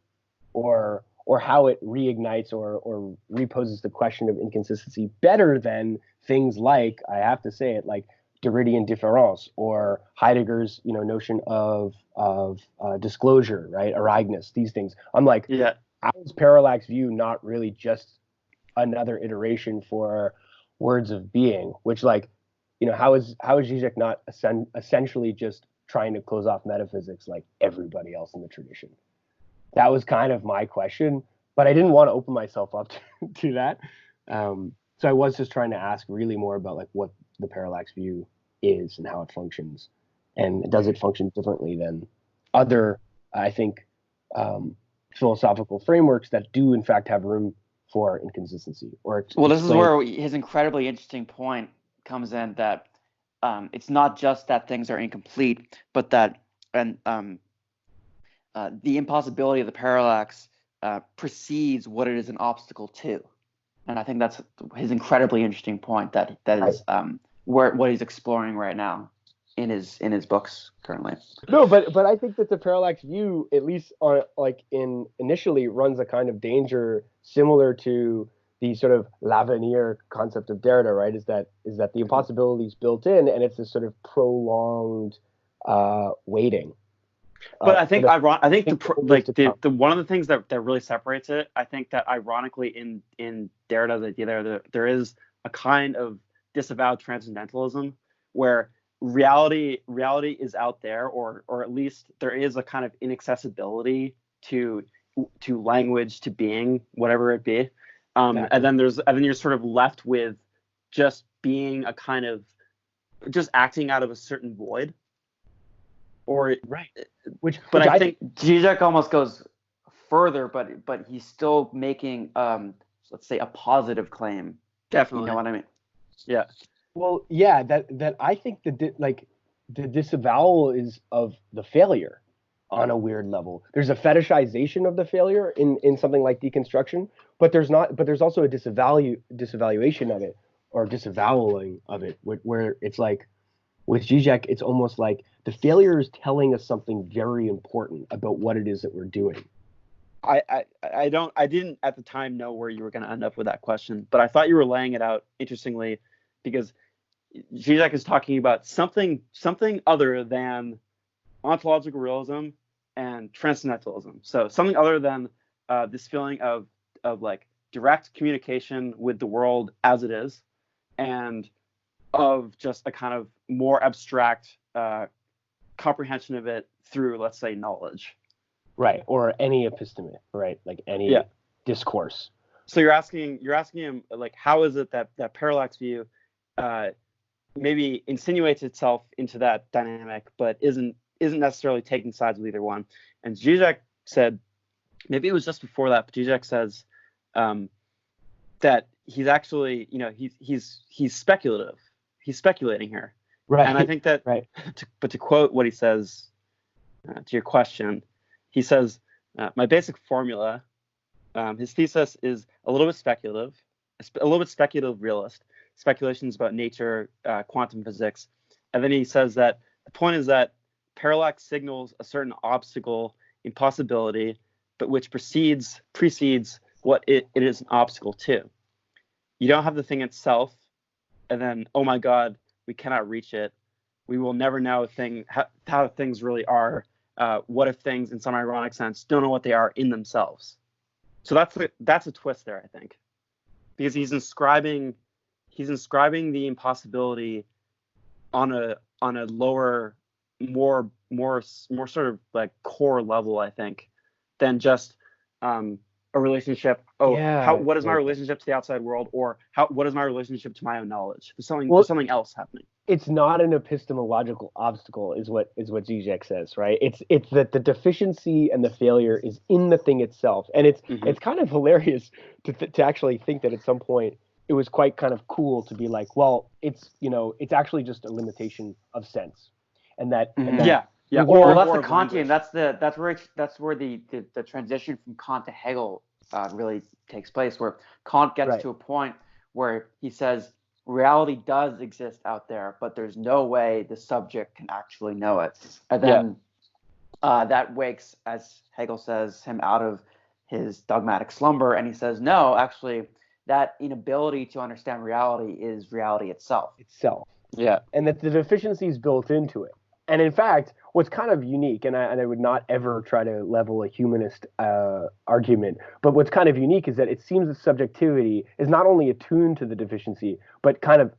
Speaker 4: or how it reignites or reposes the question of inconsistency better than things like, I have to say it, like Derridian difference, or Heidegger's notion of disclosure, right? Ereigness, these things. I'm like, how is parallax view not really just another iteration for words of being? Which, like, how is Žižek not essentially just trying to close off metaphysics like everybody else in the tradition? That was kind of my question, but I didn't want to open myself up to that. So I was just trying to ask really more about like what the parallax view is and how it functions, and does it function differently than other, I think, philosophical frameworks that do in fact have room for inconsistency.
Speaker 3: Well, this is where his incredibly interesting point comes in, that it's not just that things are incomplete, but that the impossibility of the parallax precedes what it is an obstacle to. And I think that's his incredibly interesting point, that is what he's exploring right now in his books currently.
Speaker 4: No, but I think that the parallax view, at least initially, runs a kind of danger similar to the sort of l'avenir concept of Derrida, right? Is that the impossibility is built in, and it's this sort of prolonged waiting.
Speaker 5: But I think one of the things that really separates it, I think that ironically in Derrida's idea there is a kind of disavowed transcendentalism where reality is out there, or at least there is a kind of inaccessibility to language, to being, whatever it be. Exactly. And then you're sort of left with just being a kind of just acting out of a certain void. Or
Speaker 3: right, but I think Žižek almost goes further, but he's still making let's say a positive claim.
Speaker 5: Definitely,
Speaker 3: you know what I mean?
Speaker 5: Yeah.
Speaker 4: Well, yeah, that I think the disavowal is of the failure on a weird level. There's a fetishization of the failure in something like deconstruction, but there's also a disavaluation of it, or disavowaling of it, where it's like with Žižek, it's almost like the failure is telling us something very important about what it is that we're doing.
Speaker 5: I didn't at the time know where you were going to end up with that question, but I thought you were laying it out interestingly, because Žižek is talking about something other than ontological realism and transcendentalism. So something other than this feeling of like direct communication with the world as it is, and of just a kind of more abstract comprehension of it through, let's say, knowledge.
Speaker 4: Right, or any episteme, right? Like any discourse.
Speaker 5: So you're asking him, like, how is it that parallax view maybe insinuates itself into that dynamic, but isn't necessarily taking sides with either one? And Žižek said, maybe it was just before that, but Žižek says that he's actually, he's speculative. He's speculating here.
Speaker 4: Right.
Speaker 5: And I think that,
Speaker 4: right.
Speaker 5: But to quote what he says to your question, he says, my basic formula, his thesis is a little bit speculative realist, speculations about nature, quantum physics. And then he says that the point is that parallax signals a certain obstacle, impossibility, but which precedes what it is an obstacle to. You don't have the thing itself, and then, oh my God, we cannot reach it. We will never know how things really are. What if things, in some ironic sense, don't know what they are in themselves? So that's a twist there, I think, because he's inscribing the impossibility on a lower, more sort of like core level, I think, than just a relationship. What is my relationship to the outside world, or what is my relationship to my own knowledge? There's something else happening.
Speaker 4: It's not an epistemological obstacle, is what Žižek says, right? It's that the deficiency and the failure is in the thing itself, and it's kind of hilarious to actually think that at some point it was quite kind of cool to be like, well, it's actually just a limitation of sense, and that
Speaker 3: yeah. Well, that's the Kantian. That's where the transition from Kant to Hegel really takes place, where Kant gets to a point where he says reality does exist out there, but there's no way the subject can actually know it. And then that wakes, as Hegel says, him out of his dogmatic slumber, and he says, no, actually, that inability to understand reality is reality itself.
Speaker 4: Yeah, and that the deficiency is built into it. And in fact, what's kind of unique, and I would not ever try to level a humanist argument, but what's kind of unique is that it seems that subjectivity is not only attuned to the deficiency, but kind of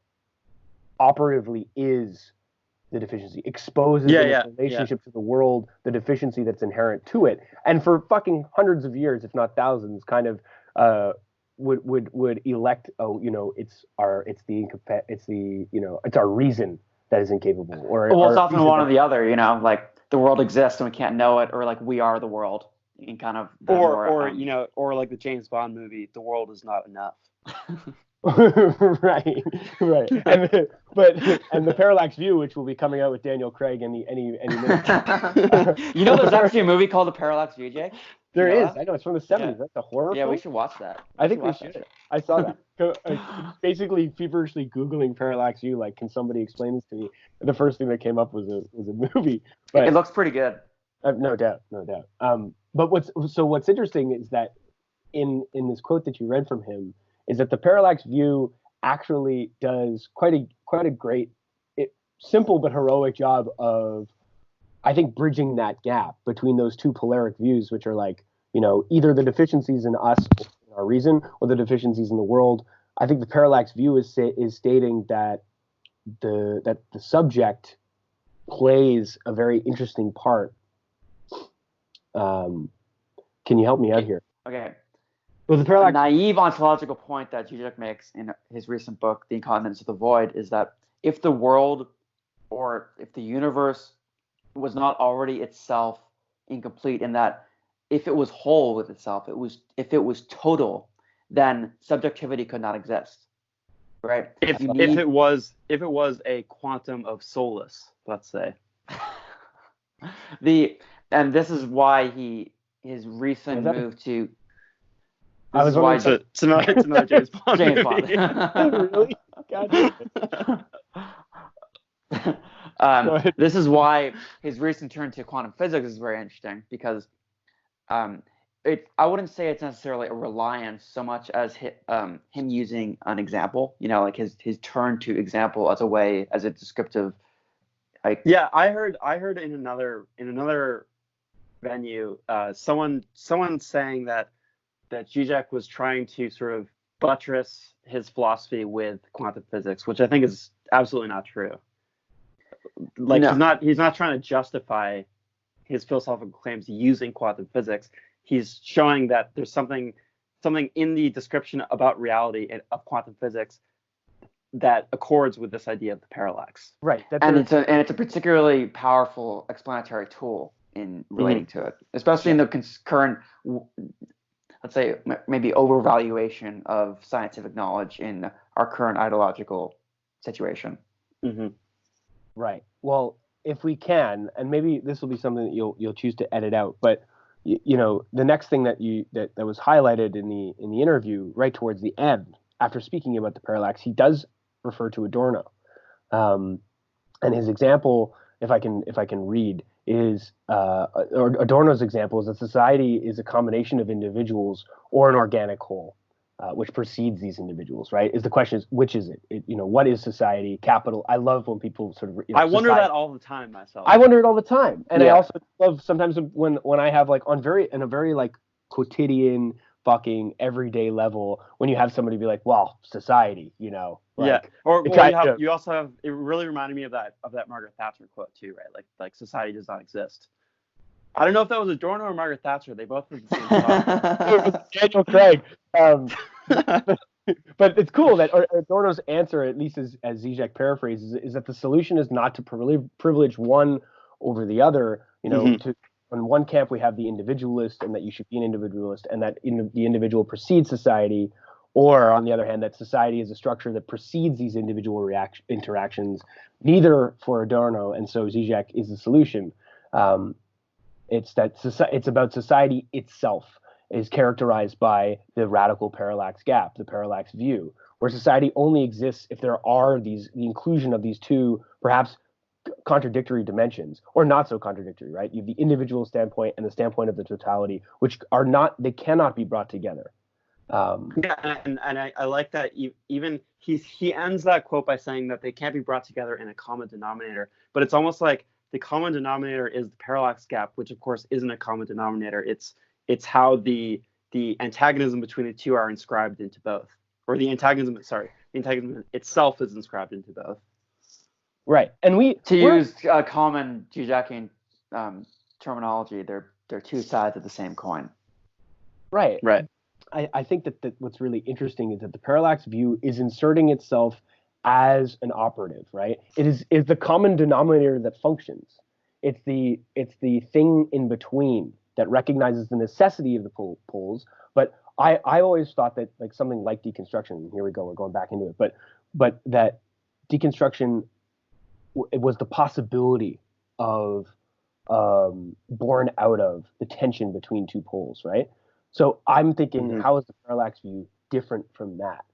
Speaker 4: operatively is the deficiency, exposes its relationship to the world, the deficiency that's inherent to it. And for fucking hundreds of years, if not thousands, kind of would elect, it's our reason that is incapable,
Speaker 3: well, it's often one or the other, like the world exists and we can't know it, or like we are the world, in kind of
Speaker 5: or like the James Bond movie, the world is not enough.
Speaker 4: right. And the parallax view, which will be coming out with Daniel Craig any minute.
Speaker 3: There's actually a movie called The Parallax View, Jake.
Speaker 4: There is. I know, it's from the 70s. That's a horror film.
Speaker 3: We should watch that.
Speaker 4: I think we should. I saw that. basically feverishly Googling parallax view, like, can somebody explain this to me? And the first thing that came up was a movie. But
Speaker 3: it looks pretty good.
Speaker 4: No doubt. But what's interesting is that in this quote that you read from him is that the parallax view actually does quite a great, simple but heroic job of, I think, bridging that gap between those two polaric views, which are like, either the deficiencies in us, in our reason, or the deficiencies in the world. I think the parallax view is stating that the subject plays a very interesting part. Can you help me out here?
Speaker 3: Okay.
Speaker 4: Well, the parallax.
Speaker 3: A naive ontological point that Žižek makes in his recent book, The Incontinence of the Void, is that if the world or if the universe was not already itself incomplete, in that if it was whole with itself, if it was total, then subjectivity could not exist, right?
Speaker 5: If it was a quantum of solace, let's say.
Speaker 3: And this is why his recent move to.
Speaker 4: It's
Speaker 5: another James Bond.
Speaker 3: James Bond.
Speaker 4: Really? God damn it.
Speaker 3: This is why his recent turn to quantum physics is very interesting, because I wouldn't say it's necessarily a reliance so much as him using an example, like his turn to example as a descriptive.
Speaker 5: Yeah, I heard in another venue, someone saying that Žižek was trying to sort of buttress his philosophy with quantum physics, which I think is absolutely not true. Like, no. He's not trying to justify his philosophical claims using quantum physics. He's showing that there's something in the description about reality of quantum physics that accords with this idea of the parallax.
Speaker 4: Right.
Speaker 3: It's a particularly powerful explanatory tool in relating to it, especially in the current, let's say, maybe overvaluation of scientific knowledge in our current ideological situation.
Speaker 5: Mm-hmm.
Speaker 4: Right. Well, if we can, and maybe this will be something that you'll choose to edit out, but the next thing that was highlighted in the interview right towards the end, after speaking about the parallax, he does refer to Adorno, and his example, if I can read, is or Adorno's example is that society is a combination of individuals or an organic whole, which precedes these individuals. Right? The question is, which is it? What is society? Capital. I love when people sort of.
Speaker 5: I wonder that all the time myself.
Speaker 4: I wonder it all the time, and I also love sometimes when I have like in a very like quotidian, fucking everyday level, when you have somebody be like, well, society,
Speaker 5: or you also have, it really reminded me of that Margaret Thatcher quote too, right? Like society does not exist. I don't know if that was Adorno or Margaret Thatcher. They both did the same thought.
Speaker 4: Daniel Craig. But it's cool that Adorno's answer, at least as Žižek paraphrases, is that the solution is not to privilege one over the other. On one camp we have the individualist, and that you should be an individualist, and that the individual precedes society, or on the other hand, that society is a structure that precedes these individual interactions. Neither for Adorno, and so Žižek is the solution. It's about society itself is characterized by the radical parallax gap, the parallax view, where society only exists if there are the inclusion of these two perhaps contradictory dimensions, or not so contradictory, right? You have the individual standpoint and the standpoint of the totality, which they cannot be brought together.
Speaker 5: And I like that even he ends that quote by saying that they can't be brought together in a common denominator, but it's almost like the common denominator is the parallax gap, which of course isn't a common denominator. It's how the antagonism between the two are inscribed into both, or the antagonism itself is inscribed into both.
Speaker 4: Right, and
Speaker 3: use common Žižekian terminology, they're two sides of the same coin.
Speaker 4: Right. I think that what's really interesting is that the parallax view is inserting itself as an operative, right? It is the common denominator that functions. It's the thing in between that recognizes the necessity of the poles. But I always thought that like something like deconstruction. Here we go. We're going back into it. But that deconstruction. It was the possibility of born out of the tension between two poles, right? So I'm thinking, how is the parallax view different from that?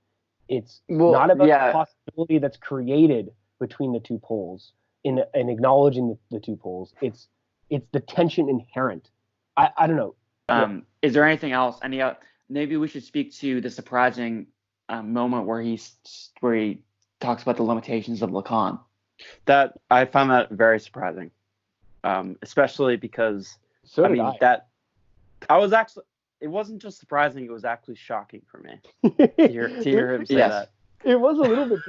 Speaker 4: It's not about the possibility that's created between the two poles in acknowledging the two poles. It's the tension inherent. I don't know.
Speaker 3: Is there anything else? Maybe we should speak to the surprising moment where he talks about the limitations of Lacan.
Speaker 5: That I found that very surprising, especially because it wasn't just surprising; it was actually shocking for me to hear him say that.
Speaker 4: It was a little bit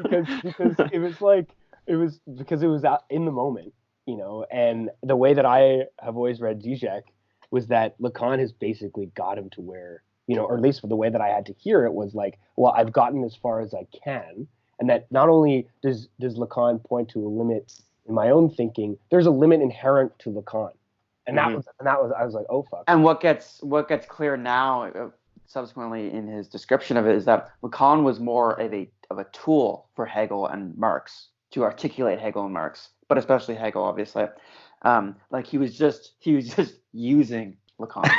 Speaker 4: because it was out in the moment, and the way that I have always read Žižek was that Lacan has basically got him to where, or at least the way that I had to hear it was like, well, I've gotten as far as I can. And that not only does Lacan point to a limit in my own thinking, there's a limit inherent to Lacan. And that was I was like, oh fuck.
Speaker 3: And what gets clear now, subsequently in his description of it, is that Lacan was more of a tool for Hegel and Marx to articulate Hegel and Marx, but especially Hegel, obviously. Like he was just using Lacan.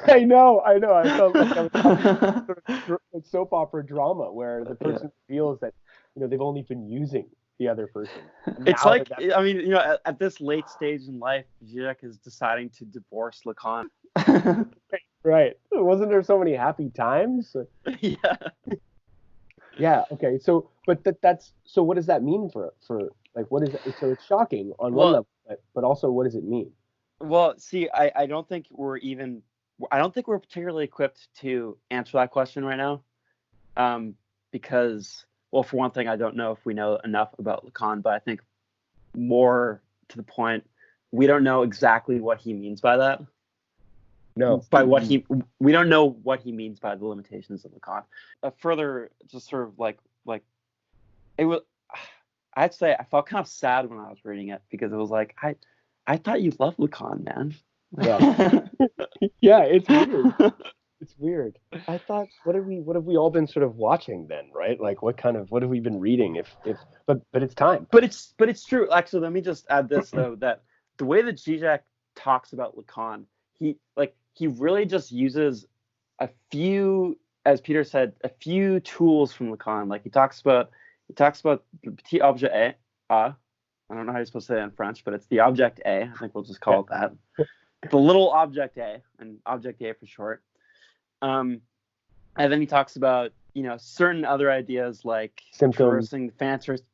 Speaker 4: I know. I felt like I was talking sort of soap opera drama where the person feels that they've only been using the other person.
Speaker 5: It's like, at this late stage in life, Žižek is deciding to divorce Lacan.
Speaker 4: Right. Wasn't there so many happy times?
Speaker 5: Yeah.
Speaker 4: Yeah. Okay. So, but so what does that mean for like, what is it? So it's shocking on one level, but also what does it mean?
Speaker 5: Well, see, I don't think we're particularly equipped to answer that question right now, because, well, for one thing, I don't know if we know enough about Lacan, but I think more to the point, we don't know exactly what he means by that.
Speaker 4: No,
Speaker 5: we don't know what he means by the limitations of Lacan. Further, just sort of like it was. I'd say I felt kind of sad when I was reading it because it was like I thought you loved Lacan, man.
Speaker 4: Yeah. Yeah, it's weird. It's weird. I thought, what have we all been sort of watching then, right? Like what have we been reading but it's time.
Speaker 5: But it's true. Actually, let me just add this though, that the way that Žižek talks about Lacan, he really just uses a few, as Peter said, a few tools from Lacan. Like he talks about the petit objet A. I don't know how you're supposed to say that in French, but it's the object A. I think we'll just call it that. The little object A, and object A for short. And then he talks about, certain other ideas like traversing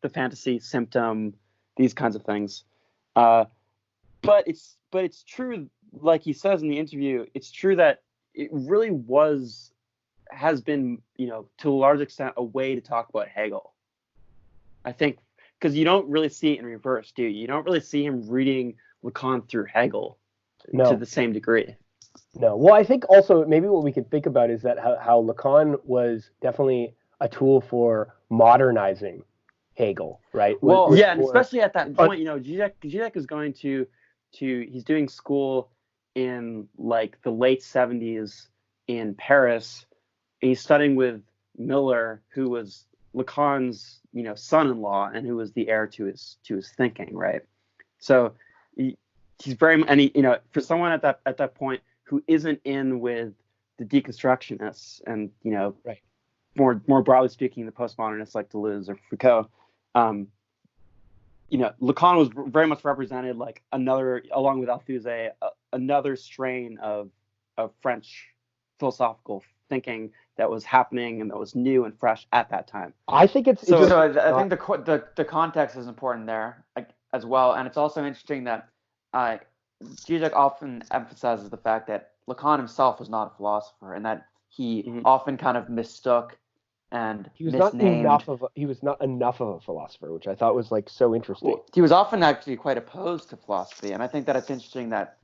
Speaker 5: the fantasy symptom, these kinds of things. But it's true, like he says in the interview, it's true that it really has been, to a large extent, a way to talk about Hegel. I think, because you don't really see it in reverse, do you? You don't really see him reading Lacan through Hegel to the same degree.
Speaker 4: No. Well, I think also maybe what we could think about is that how Lacan was definitely a tool for modernizing Hegel, right?
Speaker 5: Well, and especially at that point, Žižek is going to he's doing school in like the late 70s in Paris. He's studying with Miller, who was Lacan's son-in-law and who was the heir to his thinking, right? So he's very, and for someone at that point who isn't in with the deconstructionists and
Speaker 4: right,
Speaker 5: more broadly speaking the postmodernists like Deleuze or Foucault, Lacan was very much represented like another, along with Althusser, another strain of French philosophical thinking that was happening and that was new and fresh at that time.
Speaker 4: I think it's
Speaker 3: so. I think the context is important there as well, and it's also interesting that Žižek often emphasizes the fact that Lacan himself was not a philosopher, and that he often kind of mistook and misnamed.
Speaker 4: He was not enough of a philosopher, which I thought was like so interesting.
Speaker 3: Well, he was often actually quite opposed to philosophy, and I think that it's interesting that,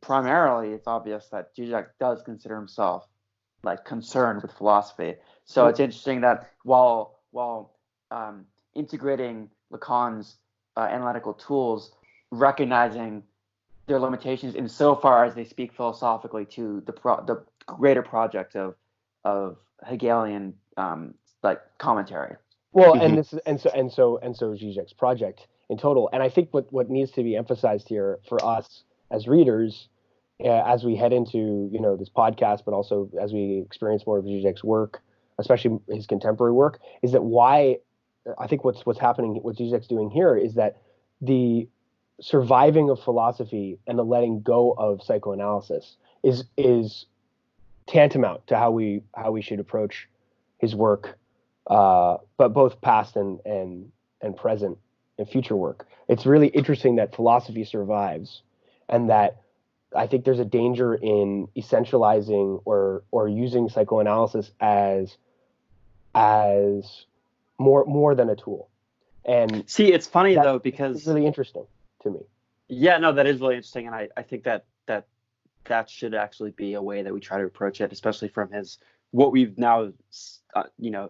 Speaker 3: primarily it's obvious that Žižek does consider himself like concerned with philosophy. So it's interesting that while integrating Lacan's analytical tools, recognizing their limitations insofar as they speak philosophically to the greater project of Hegelian commentary.
Speaker 4: Well, and so Žižek's project in total. And I think what needs to be emphasized here for us as readers, as we head into this podcast, but also as we experience more of Žižek's work, especially his contemporary work, is that why I think what's happening, what Žižek's doing here, is that the surviving of philosophy and the letting go of psychoanalysis is tantamount to how we should approach his work, but both past and present and future work. It's really interesting that philosophy survives, and that I think there's a danger in essentializing or using psychoanalysis as more than a tool. And
Speaker 5: see, it's funny though, because
Speaker 4: it's really interesting to me.
Speaker 5: Yeah, no, that is really interesting, and I think that should actually be a way that we try to approach it, especially from what we've now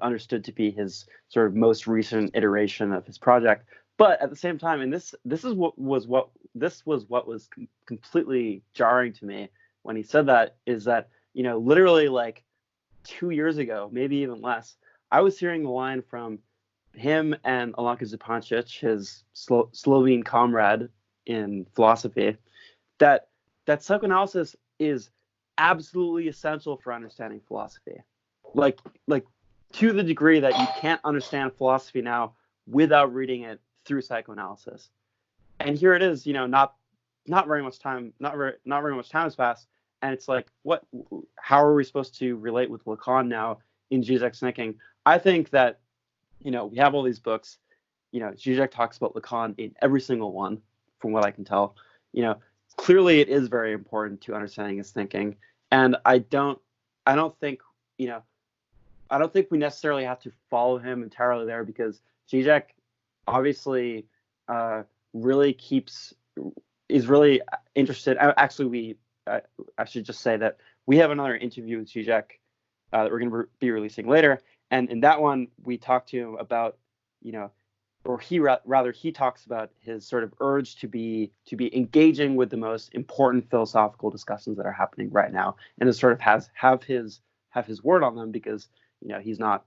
Speaker 5: understood to be his sort of most recent iteration of his project. But at the same time, and this was what was completely jarring to me when he said that, is that literally like 2 years ago, maybe even less, I was hearing the line from him and Alenka Zupancic, his Slovene comrade in philosophy, that psychoanalysis is absolutely essential for understanding philosophy. Like to the degree that you can't understand philosophy now without reading it through psychoanalysis. And here it is, not very much time has passed, and it's like, how are we supposed to relate with Lacan now in Žižek's thinking? I think that we have all these books. Žižek talks about Lacan in every single one, from what I can tell. Clearly it is very important to understanding his thinking, and I don't think we necessarily have to follow him entirely there, because Žižek obviously is really interested. Actually, I should just say that we have another interview with Žižek that we're going to be releasing later, and in that one we talked to him about or he talks about his sort of urge to be engaging with the most important philosophical discussions that are happening right now, and to sort of have his word on them, because he's not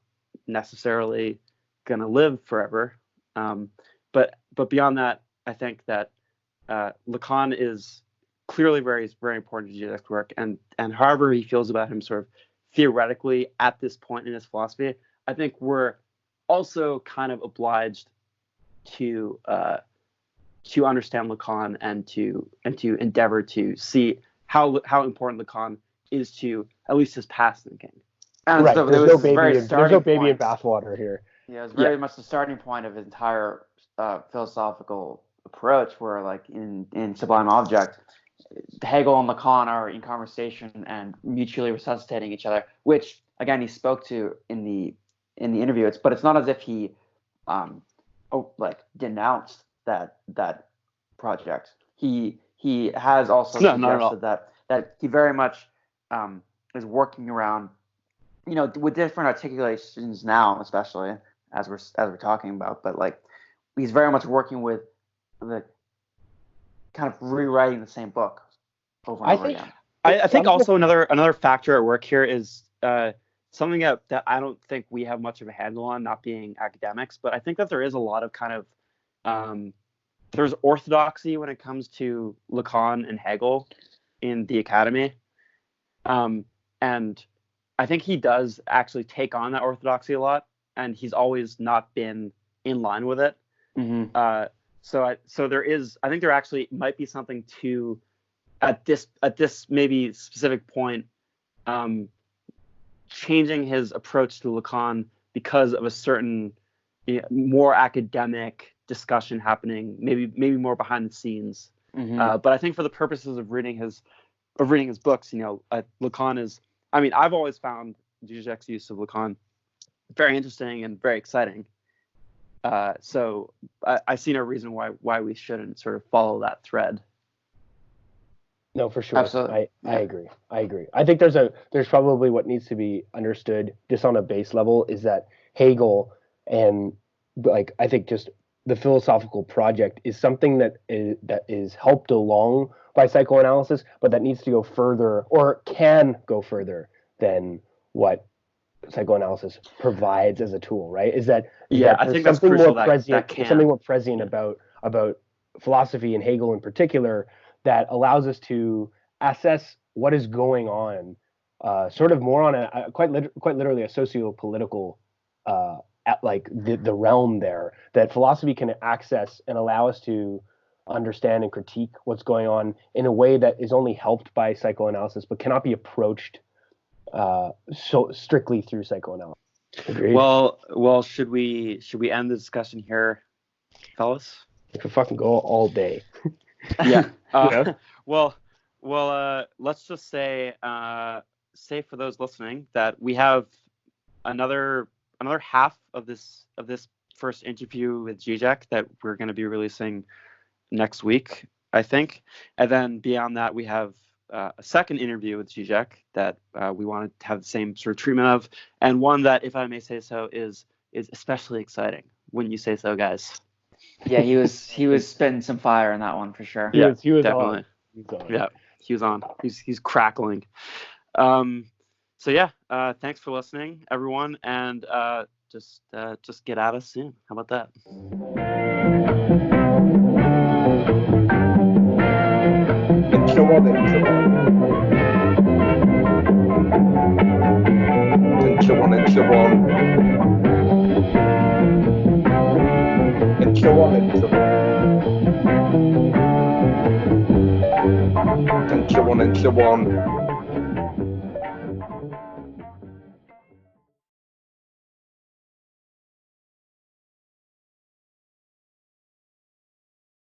Speaker 5: necessarily going to live forever. But beyond that, I think that Lacan is clearly very, very important to Žižek's work, and however he feels about him sort of theoretically at this point in his philosophy, I think we're also kind of obliged to understand Lacan and to endeavor to see how important Lacan is to at least his past thinking.
Speaker 3: And
Speaker 4: right.
Speaker 3: So
Speaker 4: there's no baby in bathwater here.
Speaker 3: Yeah, it was very much the starting point of his entire philosophical approach, where like in Sublime Object, Hegel and Lacan are in conversation and mutually resuscitating each other, which again he spoke to in the interview. But it's not as if he denounced that project. He has also suggested that he very much is working around, with different articulations now, especially as we're talking about, but like he's very much working with the kind of rewriting the same book over and over again.
Speaker 5: I think also another factor at work here is something that I don't think we have much of a handle on, not being academics, but I think that there is a lot of kind of there's orthodoxy when it comes to Lacan and Hegel in the academy, and I think he does actually take on that orthodoxy a lot, and he's always not been in line with it.
Speaker 3: Mm-hmm.
Speaker 5: So there is, I think there actually might be something to at this maybe specific point, changing his approach to Lacan because of a certain more academic discussion happening, maybe more behind the scenes.
Speaker 3: Mm-hmm.
Speaker 5: But I think for the purposes of reading his books, Lacan is. I mean, I've always found Žižek's use of Lacan very interesting and very exciting. So I see no reason why we shouldn't sort of follow that thread.
Speaker 4: No, for sure.
Speaker 3: Absolutely.
Speaker 4: I agree. I think there's probably what needs to be understood just on a base level is that Hegel and I think just the philosophical project is something that is helped along by psychoanalysis, but that needs to go further or can go further than what psychoanalysis provides as a tool, right?
Speaker 5: I think that's crucial.
Speaker 4: Something more prescient about philosophy and Hegel in particular that allows us to assess what is going on sort of more on a quite literally a socio-political at like the realm there, that philosophy can access and allow us to understand and critique what's going on in a way that is only helped by psychoanalysis, but cannot be approached so strictly through psychoanalysis. Agreed?
Speaker 5: Well, should we end the discussion here, fellas?
Speaker 4: We could fucking go all day.
Speaker 5: Yeah. Well, let's just say for those listening that we have another half of this first interview with Žižek that we're going to be releasing next week, I think, and then beyond that we have a second interview with Žižek that we want to have the same sort of treatment of, and one that, if I may say so, is especially exciting. Wouldn't you say so, guys?
Speaker 3: Yeah, he was spitting some fire in that one for sure.
Speaker 4: He was
Speaker 5: definitely. Yeah, he was on. He's crackling. So yeah, thanks for listening, everyone, and just get at us soon. How about that?
Speaker 1: And so on and so on. And so on and so on. And so on and so on. And so on and so on.